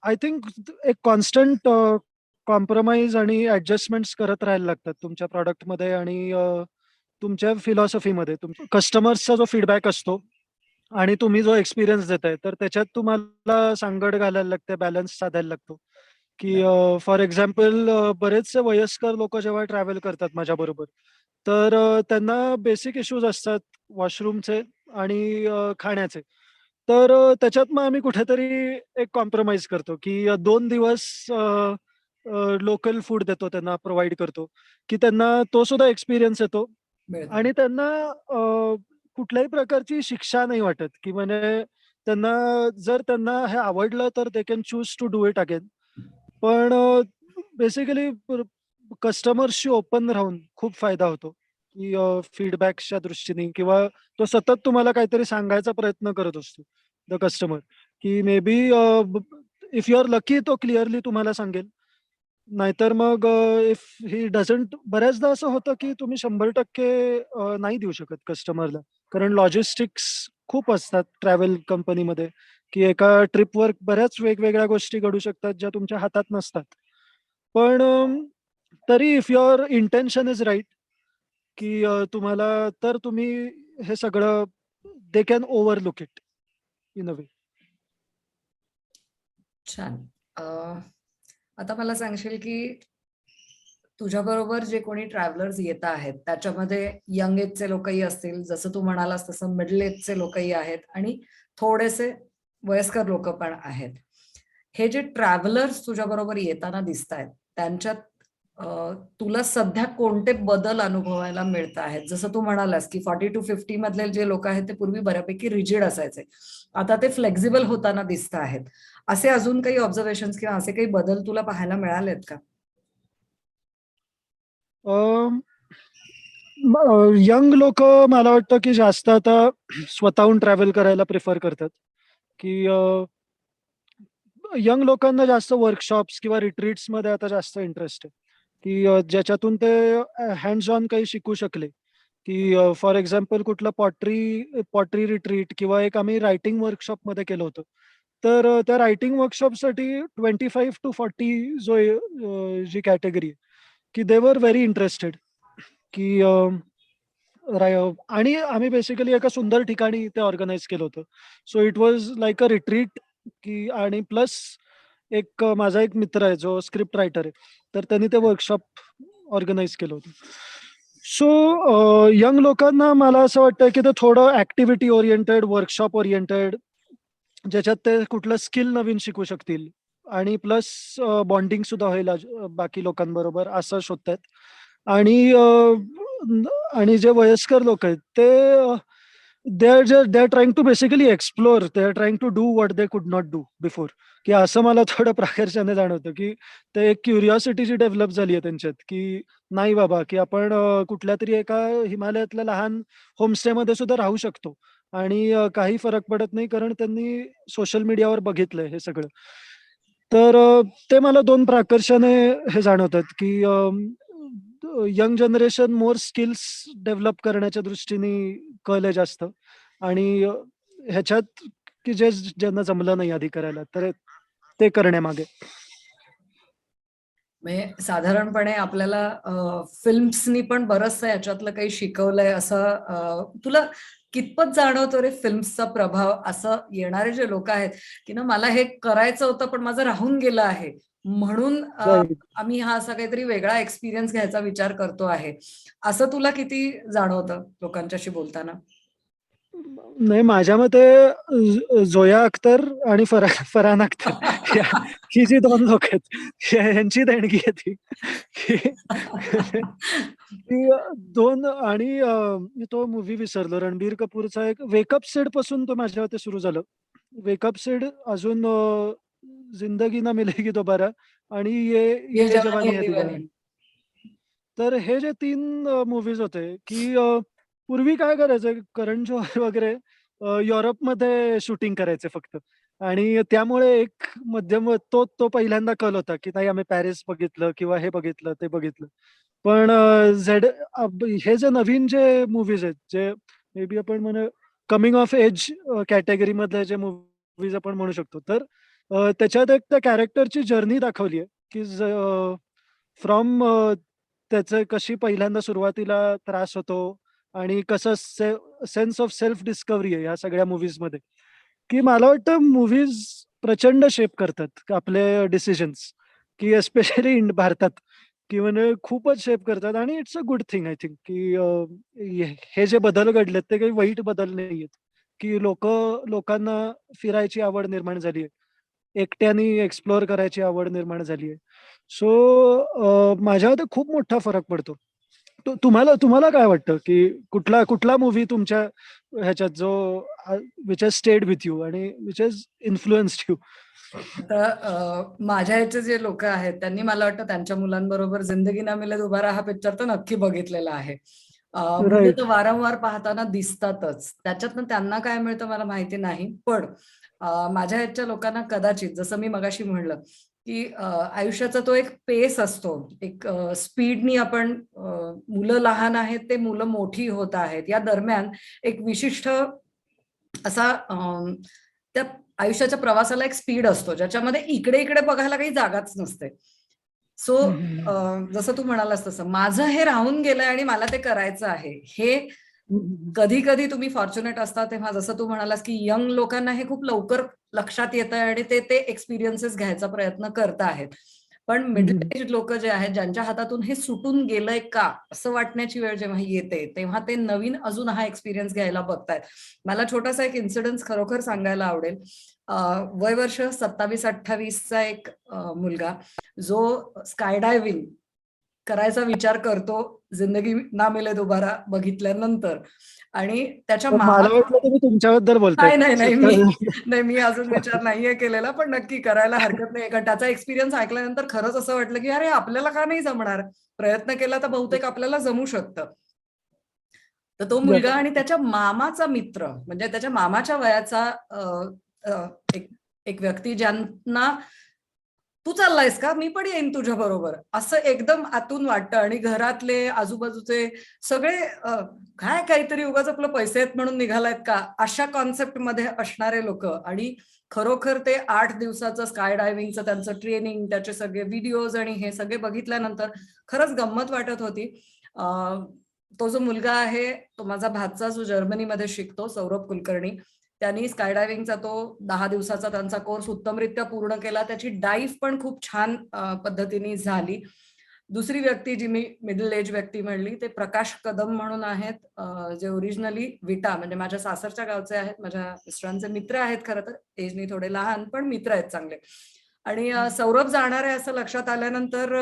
आय थिंक एक कॉन्स्टंट कॉम्प्रोमाइज आणि ऍडजस्टमेंट्स करत राहायला लागतात तुमच्या प्रॉडक्टमध्ये आणि तुमच्या फिलॉसॉफीमध्ये कस्टमर्सचा जो फीडबॅक असतो आणि तुम्ही जो एक्सपिरियन्स देताय तर त्याच्यात तुम्हाला सांगड घालायला लागते बॅलन्स साधायला लागतो की फॉर एक्झाम्पल बरेचसे वयस्कर लोक जेव्हा ट्रॅव्हल करतात माझ्याबरोबर तर त्यांना बेसिक इश्यूज असतात वॉशरूमचे आणि खाण्याचे तर त्याच्यात मग आम्ही कुठेतरी एक कॉम्प्रोमाइज करतो की 2 दिवस लोकल फूड देतो त्यांना प्रोव्हाइड करतो की त्यांना तो सुद्धा एक्सपिरियन्स येतो मिळतं. आणि त्यांना कुठल्याही प्रकारची शिक्षा नाही वाटत, की म्हणजे त्यांना जर त्यांना हे आवडलं तर they can choose to do it again. पण बेसिकली कस्टमर्सशी ओपन राहून खूप फायदा होतो, की फीडबॅक्सच्या दृष्टीने किंवा तो सतत तुम्हाला काहीतरी सांगायचा प्रयत्न करत असतो, द कस्टमर, की maybe if you are lucky तो क्लिअरली तुम्हाला सांगेल. नाहीतर मग इफ ही डझंट बऱ्याचदा असं होतं, की तुम्ही 100% नाही देऊ शकत कस्टमरला. कारण लॉजिस्टिक्स खूप असतात ट्रॅव्हल कंपनीमध्ये, की एका ट्रिपवर बऱ्याच वेगवेगळ्या गोष्टी घडू शकतात, ज्या तुमच्या हातात नसतात. पण तरी if your intention is right, की तुम्हाला तर तुम्ही हे सगळं they can ओव्हरलूक it in a वे. छान. अ, आता मला सांगशील की तुझ्याबरोबर जे कोणी ट्रॅव्हलर्स येत आहेत, त्याच्यामध्ये यंग एजचे लोकही असतील, जसं तू म्हणालास तसं मिडल एजचे लोकही आहेत आणि थोडेसे वयस्कर लोक पण आहेत. हे जे ट्रॅव्हलर्स तुझ्याबरोबर येताना दिसतायत, त्यांच्यात तुला सध्या कोणते बदल अनुभवायला मिळत आहेत? जसं तू म्हणालास की 40 to 50 मधले जे लोक आहेत ते पूर्वी बऱ्यापैकी रिजिड असायचे, आता ते फ्लेक्झिबल होताना दिसत आहेत. असे अजून काही ऑब्झर्वेशन किंवा असे काही बदल तुला पाहायला मिळालेत का? यंग लोक मला वाटतं की जास्त आता स्वतःहून ट्रॅव्हल करायला प्रिफर करतात, की यंग लोकांना जास्त वर्कशॉप्स किंवा रिट्रीट्स मध्ये आता जास्त इंटरेस्ट आहे, की ज्याच्यातून ते हँड्स ऑन काही शिकू शकले, की फॉर एक्झाम्पल कुठलं पॉटरी पॉटरी रिट्रीट किंवा एक आम्ही रायटिंग वर्कशॉप मध्ये केलं होतं. तर त्या रायटिंग वर्कशॉपसाठी 25 to 40 जो जी कॅटेगरी आहे, की दे वर व्हेरी इंटरेस्टेड, की आणि आम्ही बेसिकली एका सुंदर ठिकाणी ते ऑर्गनाइज केलं होतं. So it was like a retreat, की आणि प्लस एक माझा एक मित्र आहे जो स्क्रिप्ट रायटर आहे. तर त्यांनी ते वर्कशॉप ऑर्गनाइज केलं होतं. सो यंग लोकांना मला असं वाटतं, की ते थोडं ॲक्टिव्हिटी ओरिएंटेड, वर्कशॉप ओरिएंटेड, ज्याच्यात ते कुठलं स्किल नवीन शिकू शकतील आणि प्लस बॉन्डिंग सुद्धा होईल बाकी लोकांबरोबर असं शोधतायत. आणि आणि जे वयस्कर लोक आहेत ते they are trying to basically explore, they are trying to do what they could not do before, की असं मला थोडं प्रकर्षाने जाणवतं, की ते एक क्युरिओसिटी जी डेव्हलप झाली आहे त्यांच्यात, की नाही बाबा, की आपण कुठल्या तरी एका हिमालयातल्या लहान होमस्टेमध्ये सुद्धा राहू शकतो आणि काही फरक पडत नाही, कारण त्यांनी सोशल मीडियावर बघितलंय हे सगळं. तर ते मला दोन प्राकर्षाने हे जाणवतात, की यंग जनरेशन मोर स्किल्स डेव्हलप करण्याच्या दृष्टीने कल आहे जास्त, आणि ह्याच्यात की जे ज्यांना जमलं नाही आधी करायला, तर ते करण्यामागे. म्हणजे साधारणपणे आपल्याला फिल्म्सनी पण बरचसं याच्यातलं काही शिकवलंय असं तुला कितपत जाणवतो रे फिल्म्सचा प्रभाव? असं येणारे जे लोक आहेत की ना, मला हे करायचं होतं पण माझं राहून गेलं आहे, म्हणून राईट. आम्ही हा असा काहीतरी वेगळा एक्सपिरियन्स घ्यायचा विचार करतो आहे, असं तुला किती जाणवतं लोकांच्याशी बोलताना? नाही, माझ्या मते झोया अख्तर आणि फरहान अख्तर या ही जी दोन लोक आहेत, यांची देणगी आहे ती, की की दोन. आणि मी तो मूव्ही विसरलो, रणबीर कपूरचा एक वेकअप सीड पासून तो माझ्या मते सुरू झालं. वेकअप सीड, अजून जिंदगी ना मिलेगी दोबारा, आणि ये ये जवानी जवानी है है दीवानी. दीवानी. तर हे जे 3 मूव्हीज होते, की पूर्वी काय करायचं, करण जोहर वगैरे युरोपमध्ये शूटिंग करायचे फक्त, आणि त्यामुळे एक मध्यम तो तो पहिल्यांदा कल होता, की नाही आम्ही पॅरिस बघितलं किंवा हे बघितलं, ते बघितलं. पण हे जे नवीन जे मूव्हीज आहेत, जे मे बी आपण म्हणू कमिंग ऑफ एज कॅटेगरी मधले जे मूव्हीज आपण म्हणू शकतो, तर त्याच्यात एक त्या कॅरेक्टरची जर्नी दाखवली आहे, की फ्रॉम त्याचं कशी पहिल्यांदा सुरुवातीला त्रास होतो आणि कसं सेन्स ऑफ सेल्फ डिस्कव्हरी आहे ह्या सगळ्या मूव्हीजमध्ये, की मला वाटतं मूव्हीज प्रचंड शेप करतात आपले डिसिजन्स, की एस्पेशली भारतात, की म्हणजे खूपच शेप करतात, आणि it's a good thing I think, की हे जे बदल घडलेत ते काही वाईट बदल नाहीयेत, की लोकांना फिरायची आवड निर्माण झाली आहे, एकट्याने एक्सप्लोअर करायची आवड निर्माण झाली आहे. सो माझ्या मते खूप मोठा फरक पडतो, तुम्हाला तुम्हाला काय वाटतं की कुठला कुठला मूवी तुमच्या ह्याच्यात जो which has stayed with you आणि विच हॅज इन्फ्लुएन्स्ड यू? आता माझ्या ह्याचे जे लोक आहेत त्यांनी मला वाटतं त्यांच्या मुलांबरोबर जिंदगी ना मिले दोबारा हा पिक्चर तर नक्की बघितलेला आहे. मुलं तर राईट. वारंवार पाहताना दिसतातच, त्याच्यातनं त्यांना काय मिळतं मला माहिती नाही, पण माझ्या ह्याच्या लोकांना कदाचित जसं मी मगाशी म्हणलं की आयुष्याचा तो एक पेस असतो, एक स्पीडनी आपण मुलं लहान आहेत ते मुलं मोठी होत आहेत या दरम्यान एक विशिष्ट असा त्या आयुष्याच्या प्रवासाला एक स्पीड असतो ज्याच्यामध्ये इकडे इकडे बघायला काही जागाच नसते. सो जसं तू म्हणालास तसं माझं हे राहून गेलंय आणि मला ते करायचं आहे. हे कधी कधी तुम्ही फॉर्च्युनेट असता तेव्हा जसं तू म्हणालास की यंग लोकांना हे खूप लवकर लक्षात येत आहे आणि ते ते एक्सपिरियन्सेस घ्यायचा प्रयत्न करत आहेत. पण मिडल एज लोक जे आहेत ज्यांच्या हातातून हे सुटून गेलंय का असं वाटण्याची वेळ जेव्हा येते तेव्हा ते नवीन अजून हा एक्सपिरियन्स घ्यायला बघतायत. मला छोटासा एक इन्सिडन्स खरोखर सांगायला आवडेल. वय वर्ष 27-28चा एक मुलगा जो स्काय डायव्हिंग करायचा विचार करतो जिंदगी ना मिले दोबारा बघितल्यानंतर आणि त्याच्या मला मामाचा वाटलं तुम्ही तुमच्याबद्दल बोलताय. नाही नाही नाही मी अजून विचार नाहीये केलेला, पण नक्की करायला हरकत नाही. कारण त्याचा एक्सपिरियन्स ऐकल्यानंतर खरंच असं वाटलं की अरे आपल्याला का नाही जमणार, प्रयत्न केला तर बहुतेक आपल्याला जमू शकतं. तर तो मुलगा आणि त्याच्या मामाचा मित्र म्हणजे त्याच्या मामाच्या वयाचा एक एक व्यक्ती ज्यांना तू चाललायस का मी पण येईन तुझ्या बरोबर असं एकदम आतून वाटतं आणि घरातले आजूबाजूचे सगळे काय काहीतरी उगाच आपलं पैसे आहेत म्हणून निघालायत का अशा कॉन्सेप्ट मध्ये असणारे लोक आणि खरोखर ते 8 दिवसाचं स्काय डायव्हिंगचं त्यांचं ट्रेनिंग त्याचे सगळे व्हिडिओज आणि हे सगळे बघितल्यानंतर खरंच गंमत वाटत होती. तो जो मुलगा आहे तो माझा भाचा जो जर्मनीमध्ये शिकतो सौरभ कुलकर्णी त्यांनी स्काय डायव्हिंगचा तो 10 दिवसाचा त्यांचा कोर्स उत्तमरित्या पूर्ण केला. त्याची डाईव्ह पण खूप छान पद्धतीने झाली. दुसरी व्यक्ती जी मी मिडल एज व्यक्ती म्हणली ते प्रकाश कदम म्हणून आहेत, जे ओरिजिनली विटा म्हणजे माझ्या सासरच्या गावचे आहेत. माझ्या मिस्टरांचे मित्र आहेत, खरं तर एजनी थोडे लहान पण मित्र आहेत चांगले. आणि सौरभ जाणार आहे असं लक्षात आल्यानंतर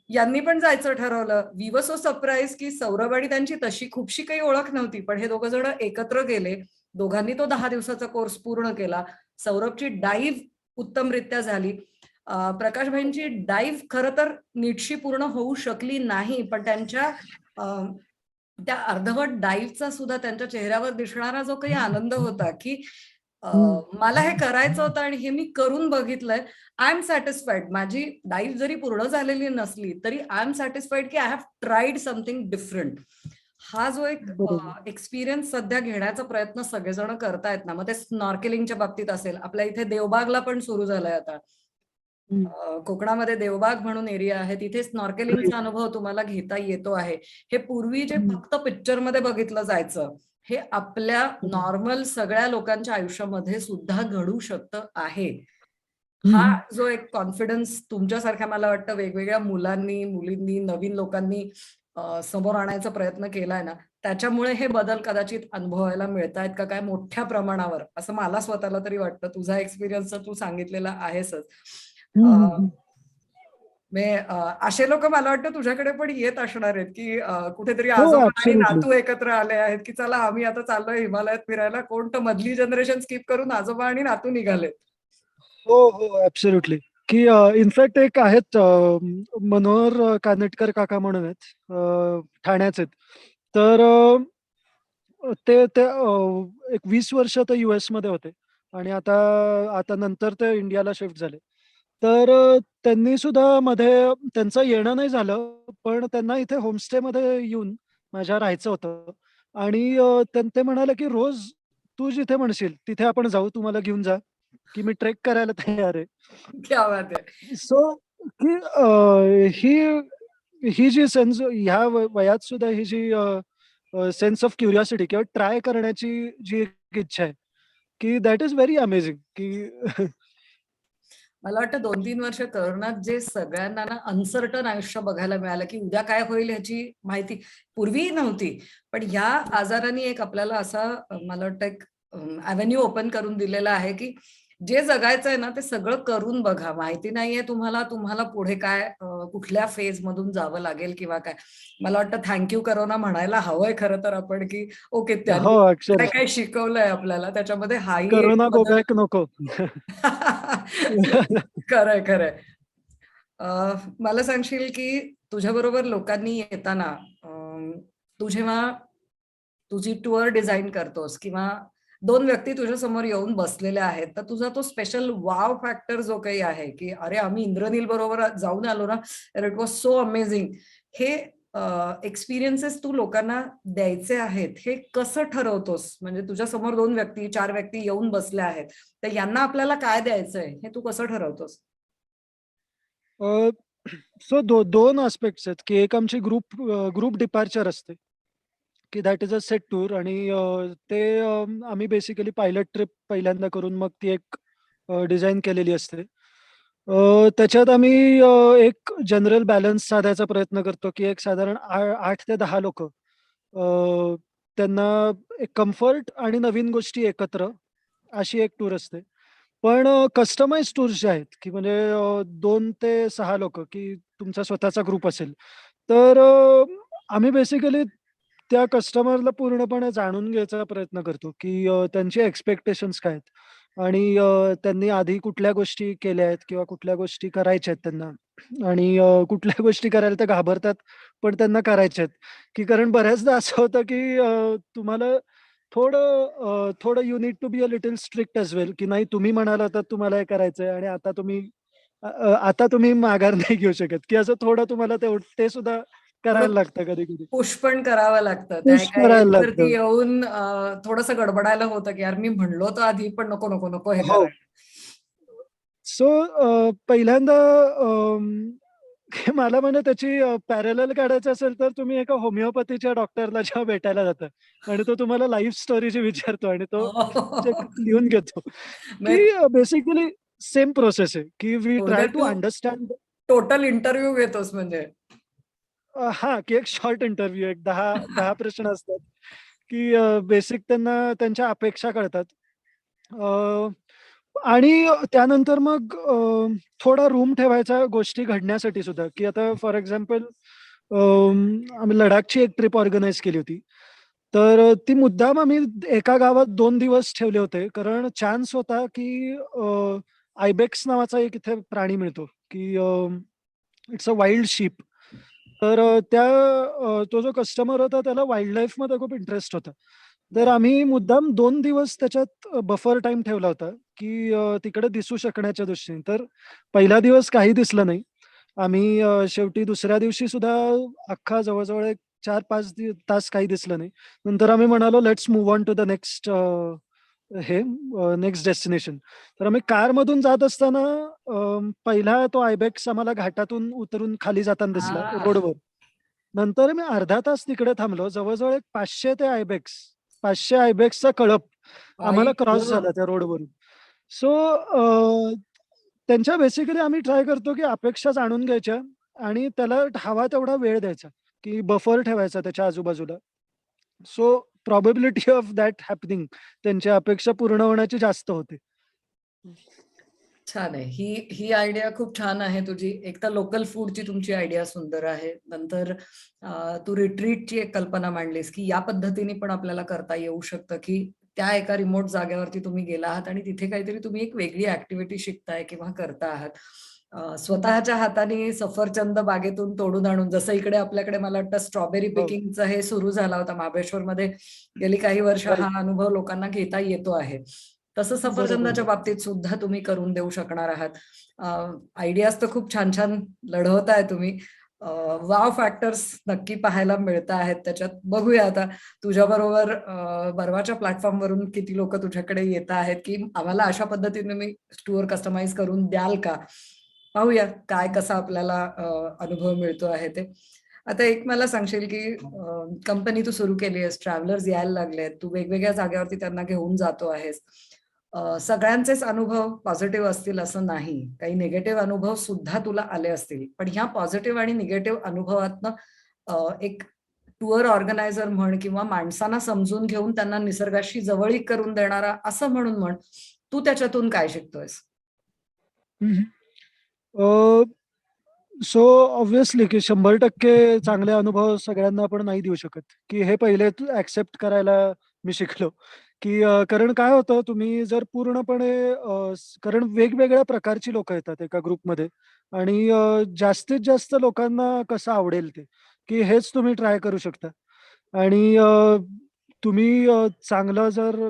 यांनी पण जायचं ठरवलं. वी वर सो सरप्राईज की सौरभ आणि त्यांची तशी खूपशी काही ओळख नव्हती, पण हे दोघं जण एकत्र गेले. दोघांनी तो 10 दिवसाचा कोर्स पूर्ण केला. सौरभची डाईव्ह उत्तमरित्या झाली. प्रकाशभाईंची डाईव्ह खरं तर नीटशी पूर्ण होऊ शकली नाही, पण त्यांच्या त्या अर्धवट डाईव्हचा सुद्धा त्यांच्या चेहऱ्यावर दिसणारा जो काही आनंद होता की मला हे करायचं होतं आणि हे मी करून बघितलंय. I am satisfied. माझी डाईव्ह जरी पूर्ण झालेली नसली तरी आय एम सॅटिस्फाईड की I have tried something different. हा जो एक एक्सपिरियन्स सध्या घेण्याचा प्रयत्न सगळेजण करतायत ना, मग ते स्नॉर्केलिंगच्या बाबतीत असेल, आपल्या इथे देवबागला पण सुरू झालंय आता. कोकणामध्ये देवबाग म्हणून एरिया आहे, तिथे स्नॉर्केलिंगचा अनुभव तुम्हाला घेता येतो आहे. हे पूर्वी जे फक्त पिक्चरमध्ये बघितलं जायचं हे आपल्या नॉर्मल सगळ्या लोकांच्या आयुष्यामध्ये सुद्धा घडू शकतं आहे. हा जो एक कॉन्फिडन्स तुमच्यासारख्या मला वाटतं वेगवेगळ्या मुलांनी मुलींनी नवीन लोकांनी समोर आणायचा प्रयत्न केलाय ना, त्याच्यामुळे हे बदल कदाचित अनुभवायला मिळतायत का काय मोठ्या प्रमाणावर असं मला स्वतःला तरी वाटतं. तुझा एक्सपिरियन्स तू सांगितलेला आहेसच. असे लोक मला वाटतं तुझ्याकडे पण येत असणार आहेत की कुठेतरी आजोबा आणि नातू एकत्र आले आहेत की चला आम्ही आता चाललोय हिमालयात फिरायला. कोण तर मधली जनरेशन स्किप करून आजोबा आणि नातू निघालेत. हो हो ऍब्सोल्युटली. की इनफॅक्ट एक आहेत मनोहर कानेटकर काका म्हणून आहेत, ठाण्याचे. तर ते ते एक 20 वर्ष ते US मध्ये होते आणि आता आता नंतर ते इंडियाला शिफ्ट झाले. तर त्यांनी सुद्धा मध्ये त्यांचं येणं नाही झालं, पण त्यांना इथे होमस्टेमध्ये येऊन माझ्या राहायचं होतं आणि ते म्हणाले की रोज तू जिथे म्हणशील तिथे आपण जाऊ, तू मला घेऊन जा, की मी ट्रेक करायला तयार आहे. क्या बात आहे. सो की ही ही जी सेन्स ह्या वयात सुद्धा ही जी सेन्स ऑफ क्युरिओसिटी किंवा ट्राय करण्याची जी एक इच्छा आहे, की दॅट इज व्हेरी अमेझिंग की मला वाटतं 2-3 वर्ष करोनात जे सगळ्यांना ना अनसर्टन आयुष्य बघायला मिळालं की उद्या काय होईल ह्याची माहिती पूर्वी नव्हती, पण ह्या आजाराने एक आपल्याला असा मला वाटतं एक अव्हेन्यू ओपन करून दिलेला आहे की जे जगायचंय ना ते सगळं करून बघा. माहिती नाहीये तुम्हाला, तुम्हाला पुढे काय कुठल्या फेज मधून जावं लागेल किंवा काय. मला वाटतं थँक यू करोना म्हणायला हवंय खरं तर आपण, की ओके हो, त्यांनी काय अक्षरशः. काय शिकवलंय आपल्याला त्याच्यामध्ये हाही एक करोना गो बदल. बॅक नको. खरंय, खरंय. मला सांगशील की तुझ्याबरोबर लोकांनी येताना तू जेव्हा तुझी टूर डिझाईन करतोस किंवा 2 व्यक्ती तुझ्यासमोर येऊन बसलेल्या आहेत, तर तुझा तो स्पेशल वॉव फॅक्टर जो काही आहे, की "अरे, आम्ही इंद्रनील बरोबर जाऊन आलो ना, तर इट वॉज सो अमेझिंग." हे एक्सपिरियन्सेस तू लोकांना द्यायचे आहेत, हे कसं ठरवतोस? म्हणजे तुझ्यासमोर 2 व्यक्ती, 4 व्यक्ती येऊन बसल्या आहेत, तर यांना आपल्याला काय द्यायचंय, हे तू कसं ठरवतोस? सो 2 आस्पेक्ट्स आहेत, की एक आमची ग्रुप डिपार्चर असते, की that is a set tour आणि ते आम्ही बेसिकली पायलट ट्रिप पहिल्यांदा करून मग ती एक डिझाइन केलेली असते. त्याच्यात आम्ही एक जनरल बॅलन्स साधायचा प्रयत्न करतो, की एक साधारण 8 ते 10 लोकं त्यांना एक कम्फर्ट आणि नवीन गोष्टी एकत्र अशी एक टूर असते. पण कस्टमाइज्ड टूर्स जे आहेत, की म्हणजे 2 ते 6 लोकं, की तुमचा स्वतःचा ग्रुप असेल. तर आम्ही बेसिकली त्या कस्टमरला पूर्णपणे जाणून घ्यायचा प्रयत्न करतो, की त्यांचे एक्स्पेक्टेशन्स काय आहेत आणि त्यांनी आधी कुठल्या गोष्टी केल्या आहेत किंवा कुठल्या गोष्टी करायच्या आहेत त्यांना आणि कुठल्या गोष्टी करायला ते घाबरतात, पण त्यांना करायच्या आहेत. की कारण बऱ्याचदा असं होतं, की तुम्हाला थोडं you need to be a little strict as well, की नाही तुम्ही म्हणाला तर तुम्हाला हे करायचंय आणि आता तुम्ही माघार नाही घेऊ शकत, की असं थोडं तुम्हाला ते सुद्धा थोडं करायला लागतं कधी-कधी. पुश पण करावं लागतं. त्या पुश एका करायला एजवरती लागतं. येऊन थोडंसं गडबडायला होतं, की यार मी म्हणलो तर आधी, पण नको, नको, नको हे हो. करायला. सो पहिल्यांदा मला म्हणजे त्याची पॅरलल काढायचं असेल तर तुम्ही एका होमिओपॅथीच्या डॉक्टरला जेव्हा भेटायला जाता आणि तो तुम्हाला लाईफ स्टोरी जी विचारतो आणि तो चेक लिहून घेतो, की म्हणजे बेसिकली सेम प्रोसेस आहे, की वी ट्राय थोडक्यात टू तू अंडरस्टँड. टोटल इंटरव्ह्यू घेतोस म्हणजे. हां, की एक शॉर्ट इंटरव्ह्यू एक 10 प्रश्न असतात, की बेसिक त्यांना त्यांच्या अपेक्षा कळतात. अ, आणि त्यानंतर मग थोडा रूम ठेवायचा गोष्टी घडण्यासाठी सुद्धा, की आता फॉर एक्झाम्पल आम्ही लडाखची एक ट्रिप ऑर्गनाइज केली होती. तर ती मुद्दाम आम्ही एका गावात 2 दिवस ठेवले होते. कारण चान्स होता, की आयबेक्स नावाचा एक इथे प्राणी मिळतो, की इट्स अ वाईल्ड शीप. तर तो जो कस्टमर होता त्याला वाईल्ड लाईफमध्ये खूप इंटरेस्ट होता. तर बरं. आम्ही मुद्दाम 2 दिवस त्याच्यात बफर टाईम ठेवला होता, की तिकडे दिसू शकण्याच्या दृष्टीने. तर पहिला दिवस काही दिसलं नाही. आम्ही शेवटी दुसऱ्या दिवशी सुद्धा अख्खा जवळ-जवळ एक 4-5 तास काही दिसलं नाही. नंतर आम्ही म्हणालो, "let's move on to the next next destination." तर आम्ही कारमधून जात असताना पहिला तो आयबेक्स आम्हाला घाटातून उतरून खाली जाताना दिसला आह! रोडवर. नंतर मी अर्धा तास तिकडे थांबलो. जवळ-जवळ एक 500 आयबेक्सचा कळप आई आम्हाला क्रॉस गं! झाला त्या रोडवरून. सो त्यांच्या बेसिकली आम्ही ट्राय करतो, की अपेक्षा जाणून घ्यायच्या आणि त्याला हवा तेवढा वेळ द्यायचा, की बफर ठेवायचा त्याच्या आजूबाजूला. So probability of that happening त्यांच्या अपेक्षा पूर्ण होण्याची जास्त होते. छान आहे. ही आयडिया खूप छान आहे तुझी. एक तर लोकल फूडची तुमची आयडिया सुंदर आहे. नंतर तू रिट्रीटची एक कल्पना मांडलीस, की या पद्धतीने पण आपल्याला करता येऊ शकतं, की त्या एका रिमोट जागेवरती तुम्ही गेला आहात आणि तिथे काहीतरी तुम्ही एक वेगळी ॲक्टिव्हिटी शिकताय किंवा करता आहात. स्वतःच्या हाताने सफरचंद बागेतून तोडून आणून, जसं इकडे आपल्याकडे मला वाटतं स्ट्रॉबेरी हो, पिकिंगचं हे सुरू झाला होता महाबळेश्वरमध्ये. गेली काही वर्ष हा राइट. अनुभव लोकांना घेता येतो आहे. तसं बरोबर. सफरचंदाच्या बाबतीत सुद्धा तुम्ही करून देऊ शकणार आहात. आयडियाज तर खूप छान-छान लढवताय तुम्ही. वॉव फॅक्टर्स नक्की पाहायला मिळत आहेत त्याच्यात. बघूया आता तुझ्याबरोबर बर्वाच्या प्लॅटफॉर्मवरून किती लोकं तुझ्याकडे येत आहेत, की आम्हाला अशा पद्धतीने तुम्ही टूर कस्टमाइज करून द्याल का? पाहूया काय कसा आपल्याला अनुभव मिळतो आहे ते. आता एक मला सांगशील, की कंपनी तू सुरू केली आहेस, ट्रॅव्हलर्स यायला लागले आहेत, तू वेगवेगळ्या जागेवरती त्यांना घेऊन जातो आहेस. सगळ्यांचेच अनुभव पॉझिटिव्ह असतील असं नाही. काही निगेटिव्ह अनुभव सुद्धा तुला आले असतील. पण ह्या पॉझिटिव्ह आणि निगेटिव्ह अनुभवातनं एक टूर ऑर्गनायझर म्हण किंवा माणसांना समजून घेऊन त्यांना निसर्गाशी जवळीक करून देणारा असं म्हणून म्हण, तू त्याच्यातून काय शिकतोयस? सो ऑब्व्हियसली की 100% चांगले अनुभव सगळ्यांना आपण नाही देऊ शकत, की हे पहिले ऍक्सेप्ट करायला मी शिकलो, की कारण काय होतं, तुम्ही जर पूर्णपणे कारण वेगवेगळ्या प्रकारची लोक येतात एका ग्रुपमध्ये आणि जास्तीत जास्त लोकांना कसं आवडेल ते, की हेच तुम्ही ट्राय करू शकता. आणि तुम्ही चांगलं जर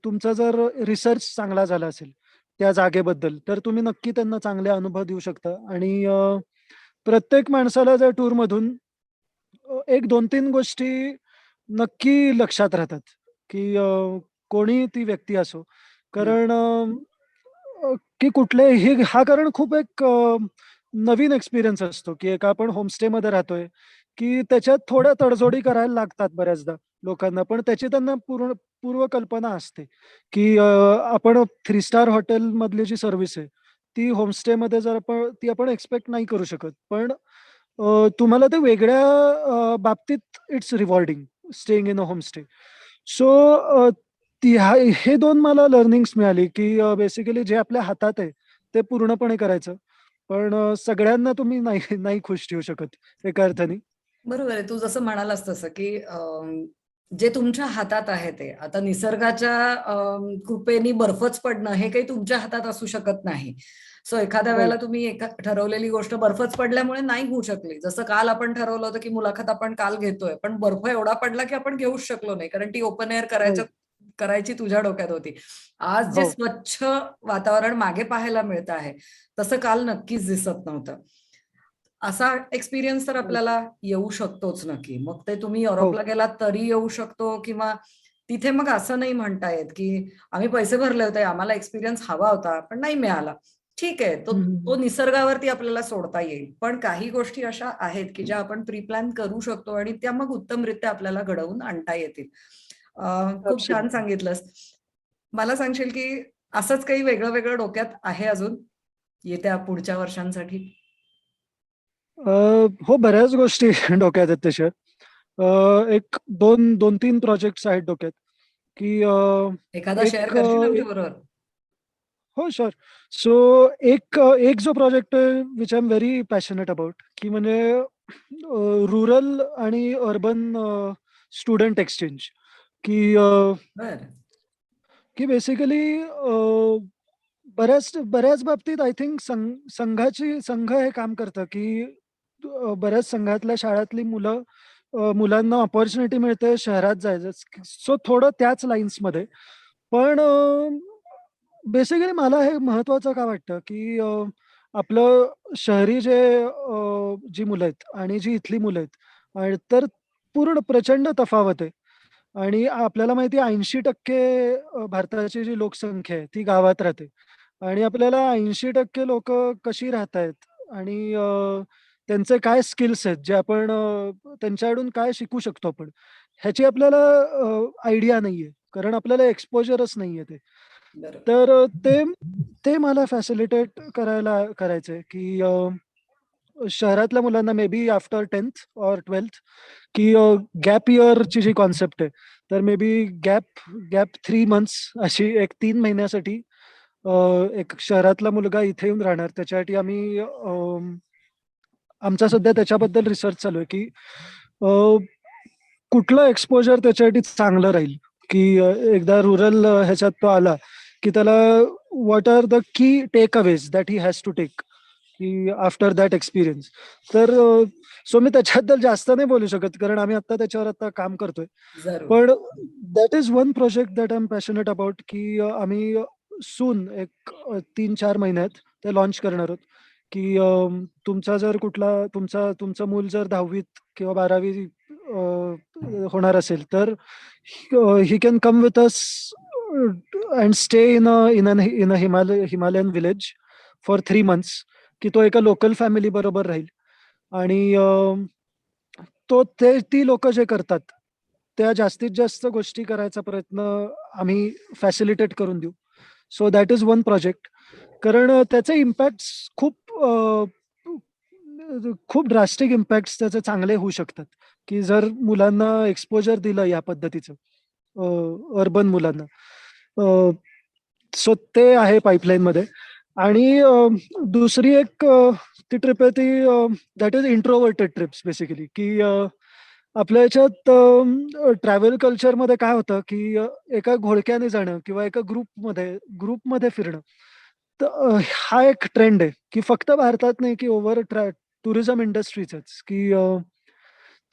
तुमचा जर रिसर्च चांगला झाला असेल त्या जागेबद्दल, तर तुम्ही नक्की त्यांना चांगले अनुभव देऊ शकता. आणि प्रत्येक माणसाला त्या टूरमधून 1, 2, 3 गोष्टी नक्की लक्षात राहतात, की कोणी ती व्यक्ती असो. हं. कारण की कुठलेही हा कारण खूप एक नवीन एक्सपिरियन्स असतो, की एका आपण होमस्टेमध्ये राहतोय, की त्याच्यात थोड्या तडजोडी करायला लागतात बऱ्याचदा लोकांना. पण त्याची त्यांना पूर्वकल्पना असते, की आपण 3 स्टार हॉटेलमधली जी सर्व्हिस आहे, ती होमस्टेमध्ये जर आपण एक्स्पेक्ट नाही करू शकत. पण तुम्हाला ते वेगळ्या बाबतीत it's rewarding staying in a homestay. So हे 2 मला लर्निंग्स मिळाली, की बेसिकली जे आपल्या हातात आहे, ते पूर्णपणे करायचं. पण सगळ्यांना तुम्ही नाही नाही खुश ठेवू शकत एका अर्थाने. बरोबर आहे. तू जसं म्हणालास तसं, की जे तुमच्या हातात आहे ते. आता निसर्गाच्या कृपेने बर्फच पडणं हे काही तुमच्या हातात असू शकत नाही. सो एखाद्या वेळेला राइट. तुम्ही ठरवलेली गोष्ट बर्फच पडल्यामुळे नाही होऊ शकली. जसं काल आपण ठरवलं होतं, की मुलाखत आपण काल घेतोय. पण बर्फ एवढा पडला, की आपण घेऊच शकलो नाही. कारण ती ओपन एअर राइट. करायची तुझ्या डोक्यात होती. आज जे हो, स्वच्छ वातावरण मागे पाहायला मिळतं आहे, तसं काल नक्कीच दिसत नव्हतं. असा एक्सपिरियन्स तर राइट. आपल्याला येऊ शकतोच नक्की. मग ते तुम्ही हो. युरोपला गेलात तरी येऊ शकतो किंवा तिथे मग असं नाही म्हणता येत, की आम्ही पैसे भरले होते, आम्हाला एक्सपिरियन्स हवा होता, पण नाही मिळाला. ठीक आहे, तो हं, तो हं, निसर्गावरती आपल्याला सोडता येईल. पण काही गोष्टी अशा आहेत, की ज्या आपण प्री प्लॅन करू शकतो आणि त्या मग उत्तमरित्या आपल्याला घडवून आणता येतील. खूप छान सांगितलंस. मला सांगशील, की असंच काही वेगळं-वेगळं डोक्यात आहे अजून येत्या पुढच्या वर्षांसाठी? हो, बऱ्याच गोष्टी डोक्यात आहेत तशा. एक 2-3 प्रोजेक्ट्स आहेत डोक्यात, की एखादा शेअर एक करशील आमच्याबरोबर? हो, शुअर. सो एक जो प्रोजेक्ट आहे which I am very passionate about, की म्हणजे रुरल आणि अर्बन स्टुडंट एक्सचेंज, की बरं. की बेसिकली बऱ्याच बऱ्याच बाबतीत आय थिंक संघ हे काम करतं, की बऱ्याच संघातल्या शाळातली मुलांना अपॉर्च्युनिटी मिळते शहरात जायचं. सो थोडं त्याच लाईन्समध्ये. पण बेसिकली मला हे महत्वाचं का वाटतं, की आपलं शहरी जी मुलं आहेत आणि जी इथली मुलं आहेत आणि तर पूर्ण प्रचंड तफावत आहे. आणि आपल्याला माहिती आहे 80% भारताची जी लोकसंख्या आहे ती गावात राहते. आणि आपल्याला 80% लोकं कशी राहतायत आणि त्यांचे काय स्किल्स आहेत जे आपण त्यांच्याकडून काय शिकू शकतो आपण, ह्याची आपल्याला आयडिया नाहीये. कारण आपल्याला एक्सपोजरच नाहीये ते. बरोबर. तर ते ते मला फॅसिलिटेट करायचंय, की शहरातल्या मुलांना मे बी आफ्टर 10th और 12th, की गॅप इयरची जी कॉन्सेप्ट आहे, तर मे बी गॅप 3 मंथ्स अशी एक 3 महिन्यासाठी अ, एक शहरातला मुलगा इथे येऊन राहणार. त्याच्यासाठी आम्ही आमचा सध्या त्याच्याबद्दल रिसर्च चालू आहे, की अ, कुठलं एक्सपोजर त्याच्यासाठी चांगलं राहील, की एकदा रुरल ह्याच्यात तो आला, की त्याला what are the key takeaways that he has to take टेक, की आफ्टर दॅट एक्सपिरियन्स. तर सो मी त्याच्याबद्दल जास्त नाही बोलू शकत, कारण आम्ही त्याच्यावर काम करतोय. जरूर. पण that is one project that I am passionate about, की आम्ही सून एक 3-4 महिन्यात ते लॉन्च करणार आहोत, की तुमचा जर तुमचं मूल जर 10वीत किंवा 12वी होणार असेल, तर he can come with us and stay in a Himalayan village for 3 months, की तो एका लोकल फॅमिली बरोबर राहील. आणि ती लोकं जे करतात, त्या जास्तीत जास्त गोष्टी करायचा प्रयत्न आम्ही फॅसिलिटेट करून देऊ. So that is one project. कारण त्याचे इम्पॅक्ट्स खूप ड्रास्टिक इम्पॅक्ट्स त्याचे चांगले होऊ शकतात, की जर मुलांना एक्सपोजर दिलं या पद्धतीचं, अर्बन मुलांना. सो ते आहे पाईपलाईन मध्ये. आणि दुसरी एक ती ट्रिप आहे ती that is introverted trips basically, की आपल्या याच्यात ट्रॅव्हल कल्चरमध्ये काय होतं, की एका घोळक्याने जाणं किंवा एका ग्रुपमध्ये फिरणं. तर हा एक ट्रेंड आहे, की फक्त भारतात नाही, की ओव्हर टुरिझम इंडस्ट्रीचच, की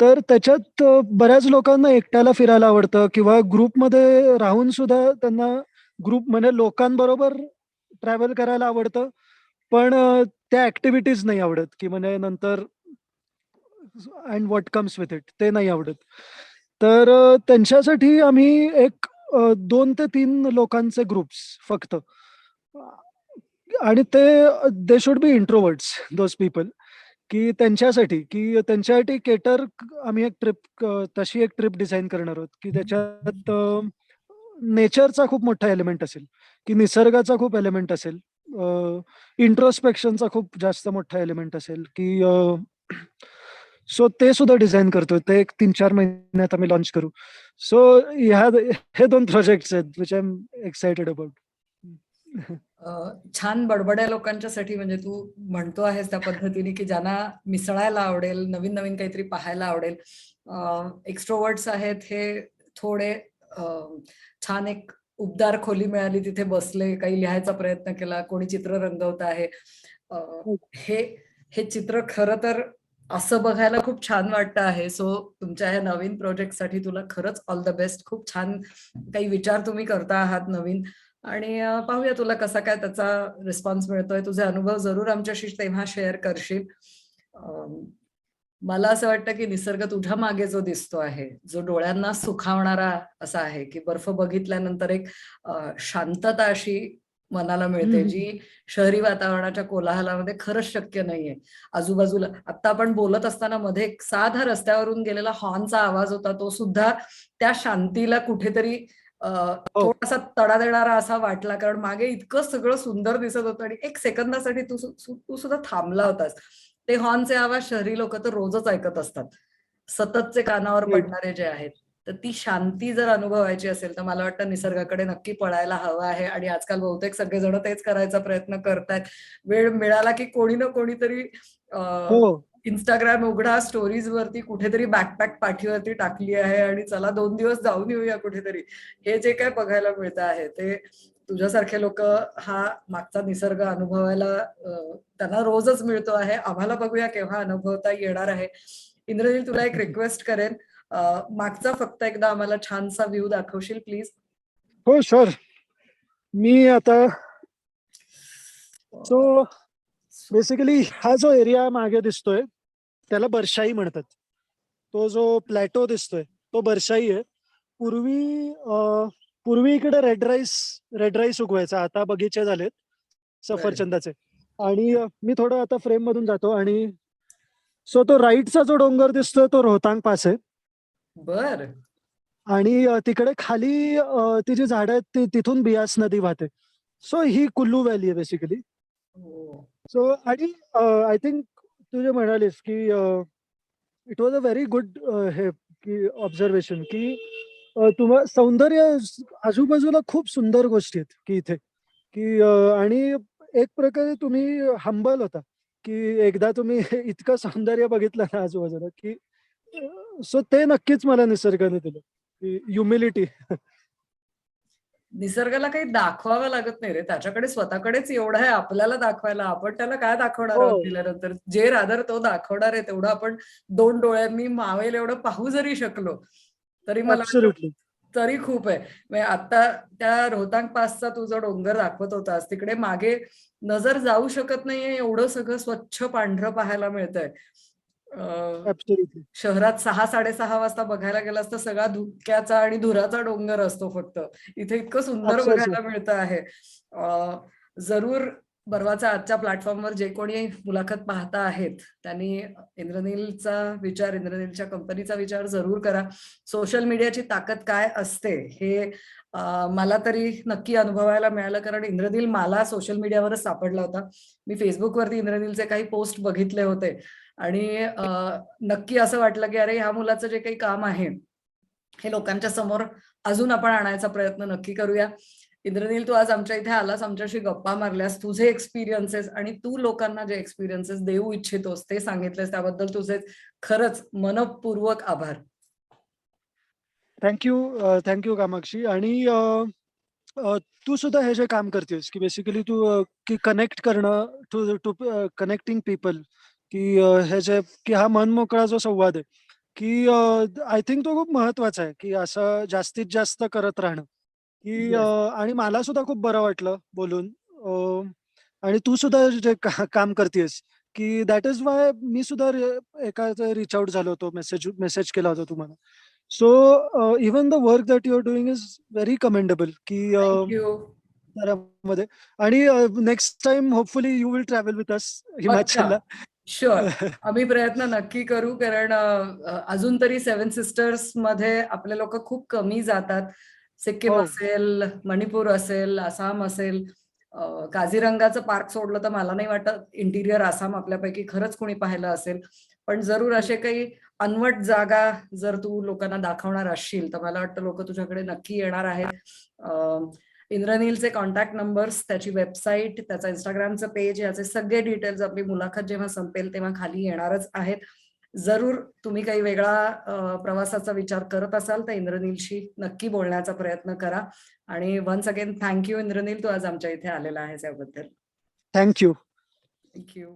तर त्याच्यात बऱ्याच लोकांना एकट्याला फिरायला आवडतं किंवा ग्रुपमध्ये राहून सुद्धा त्यांना ग्रुप म्हणजे लोकांबरोबर ट्रॅव्हल करायला आवडतं. पण त्या ॲक्टिव्हिटीज नाही आवडत, की म्हणजे नंतर and what comes with it ते नाही आवडत. तर त्यांच्यासाठी आम्ही एक 2 ते 3 लोकांचे ग्रुप्स फक्त. आणि ते they should be introverts those people, की त्यांच्यासाठी आम्ही एक ट्रिप तशी एक ट्रिप डिझाइन करणार आहोत, की त्याच्यात नेचरचा खूप मोठा एलिमेंट असेल, की निसर्गाचा खूप एलिमेंट असेल, इंट्रोस्पेक्शनचा खूप जास्त मोठा एलिमेंट असेल, की सो ते सुद्धा डिझाइन करतोय. ते एक 3-4 महिन्यात आम्ही लॉन्च करू. सो हे 2 प्रोजेक्ट्स आहेत which I am excited about. छान बडबड्या लोकांच्यासाठी म्हणजे तू म्हणतो आहेस त्या पद्धतीने, की ज्यांना मिसळायला आवडेल, नवीन नवीन काहीतरी पाहायला आवडेल. एक्स्ट्रोवर्ट्स आहेत हे थोडे छान एक उबदार खोली मिळाली, तिथे बसले, काही लिहायचा प्रयत्न केला, कोणी चित्र रंगवत आहे. हे हे चित्र खरं तर असं बघायला खूप छान वाटतं आहे. सो तुमच्या या नवीन प्रोजेक्टसाठी तुला खरंच ऑल द बेस्ट. खूप छान काही विचार तुम्ही करता आहात नवीन. आणि पाहूया तुला कसा काय त्याचा रिस्पॉन्स मिळतोय. तुझे अनुभव जरूर आमच्याशी तेव्हा शेअर करशील. मला असं वाटतं की निसर्ग तुझ्या मागे जो दिसतो आहे, जो डोळ्यांना सुखावणारा असा आहे, की बर्फ बघितल्यानंतर एक शांतता अशी मनाला मिळते, जी शहरी वातावरणाच्या कोलाहलामध्ये खरंच शक्य नाहीये. आजूबाजूला आता आपण बोलत असताना मध्ये एक साधा रस्त्यावरून गेलेला हॉर्नचा आवाज होता, तो सुद्धा त्या शांतीला कुठेतरी हो. थोडासा तडा देणारा असा वाटला, कारण मागे इतकं सगळं सुंदर दिसत होतं आणि एक सेकंदासाठी तू सुद्धा थांबला होतास. ते हॉर्नचे आवाज शहरी लोक तर रोजच ऐकत असतात, सततचे कानावर पडणारे जे आहेत. तर ती शांती जर अनुभवायची असेल तर मला वाटतं निसर्गाकडे नक्की पळायला हवं आहे. आणि आजकाल बहुतेक सगळेजण तेच करायचा प्रयत्न करतायत. वेळ मिळाला की कोणी ना कोणीतरी हो. इंस्टाग्राम उघडा, स्टोरीज वरती कुठेतरी बॅकपॅक पाठीवरती टाकली आहे आणि चला 2 दिवस जाऊन येऊया कुठेतरी. हे जे काय बघायला मिळतं आहे ते तुझ्यासारखे लोक हा मागचा निसर्ग अनुभवायला त्यांना रोजच मिळतो आहे. आम्हाला बघूया केव्हा अनुभवता येणार आहे. इंद्रनील, तुला एक रिक्वेस्ट करेन, मागचा फक्त एकदा आम्हाला छानसा व्ह्यू दाखवशील प्लीज? हो, शुअर. मी आता सो बेसिकली हा जो एरिया मागे दिसतोय त्याला बरशाई म्हणतात. तो जो प्लॅटो दिसतोय तो बरशाई आहे. पूर्वी इकडे रेड राईस उगवायचा. आता बगीचे झालेत सफरचंदाचे. आणि मी थोडं आता फ्रेम मधून जातो आणि सो तो राईटचा जो डोंगर दिसतोय तो रोहतांग पास आहे. बर. आणि तिकडे खाली ती जी झाडं आहेत तिथून बियास नदी वाहते. सो ही कुल्लू व्हॅली आहे बेसिकली. सो आणि आय थिंक तू जे म्हणालीस की it was a very good हे की ऑब्झर्वेशन की तुम्हाला सौंदर्य आजूबाजूला खूप सुंदर गोष्टी आहेत की इथे, की आणि एक प्रकारे तुम्ही हंबल होता की एकदा तुम्ही इतकं सौंदर्य बघितलं ना आजूबाजूला की सो ते नक्कीच मला निसर्गाने दिलं की ह्युमिलिटी. निसर्गाला काही दाखवावं लागत नाही रे, त्याच्याकडे स्वतःकडेच एवढं आहे आपल्याला दाखवायला. आपण त्याला काय दाखवणार हो, आहोत दिल्यानंतर? जे रादर तो दाखवणार आहे तेवढं आपण 2 डोळ्यांनी मावेल एवढं पाहू जरी शकलो तरी मला वाटतं ऍब्सोल्युटली. तरी खूप आहे. म्हणजे आता त्या रोहतांग पासचा तू जो डोंगर दाखवत होतास तिकडे मागे नजर जाऊ शकत नाहीये, एवढं सगळं स्वच्छ पांढरं पाहायला मिळतंय. ऍब्सोल्युटली. शहरात 6-6:30 वाजता बघायला गेलास तर सगळा धुक्याचा आणि धुराचा डोंगर असतो फक्त. इथे इतकं सुंदर अक्षरशः. बघायला मिळतं आहे. जरूर बर्वाचा आजच्या प्लॅटफॉर्मवर जे कोणी मुलाखत पाहता आहेत त्यांनी इंद्रनीलच्या कंपनीचा विचार जरूर करा. सोशल मीडियाची ताकद काय असते हे मला तरी नक्की अनुभवायला मिळालं, कारण इंद्रनील मला सोशल मीडियावरच सापडला होता. मी फेसबुकवरती इंद्रनीलचे काही पोस्ट बघितले होते आणि नक्की असं वाटलं की अरे ह्या मुलाचं जे काही काम आहे हे लोकांच्या समोर अजून आपण आणायचा प्रयत्न नक्की करूया. इंद्रनील, तू आज आमच्या इथे आलास, आमच्याशी गप्पा मारल्यास, तुझे एक्सपिरियन्सेस आणि तू लोकांना जे एक्सपिरियन्सेस देऊ इच्छितोस ते सांगितलेस, त्याबद्दल तुझे खरंच मनपूर्वक आभार. थँक्यू कामाक्षी. आणि तू सुद्धा हे जे काम करतेस की बेसिकली तू की कनेक्ट करणं टू टू कनेक्टिंग पीपल, की हे जे की हा मन मोकळा जो संवाद आहे, की आय थिंक तो खूप महत्वाचा आहे, की असं जास्तीत जास्त करत राहणं, की Yes. आणि मला सुद्धा खूप बरं वाटलं बोलून. आणि तू सुद्धा जे काम करतेस, की दॅट इज वाय मी सुद्धा एका रिच आउट झालो होतो, मेसेज केला होता तुम्हाला. So even the work that you are doing is very commendable, की थँक्यू. त्यामध्ये. आणि next time hopefully you will travel with us अच्छा, हिमाचलला. शुअर. आम्ही प्रयत्न नक्की करू, कारण अजून तरी सेव्हन सिस्टर्स मध्ये आपले लोक खूप कमी जातात. सिक्कीम हो. असेल, मणिपूर असेल, आसाम असेल. काझीरंगाचं पार्क सोडलं तर मला नाही वाटत इंटिरियर आसाम आपल्यापैकी खरंच कोणी पाहिलं असेल. पण जरूर असे काही अनवट जागा जर तू लोकांना दाखवणार असशील तर मला वाटतं लोक तुझ्याकडे नक्की येणार आहेत. इंद्रनीलचे कॉन्टॅक्ट नंबर्स, त्याची वेबसाईट, त्याचा इंस्टाग्रामचं पेज, याचे सगळे डिटेल्स आपली मुलाखत जेव्हा संपेल तेव्हा खाली येणारच आहेत. जरूर तुम्ही काही वेगळा प्रवासाचा विचार करत असाल तर इंद्रनीलशी नक्की बोलण्याचा प्रयत्न करा. आणि वन्स अगेन थँक्यू इंद्रनील, तू आज आमच्या इथे आलेला आहेस याबद्दल. थँक्यू. थँक्यू.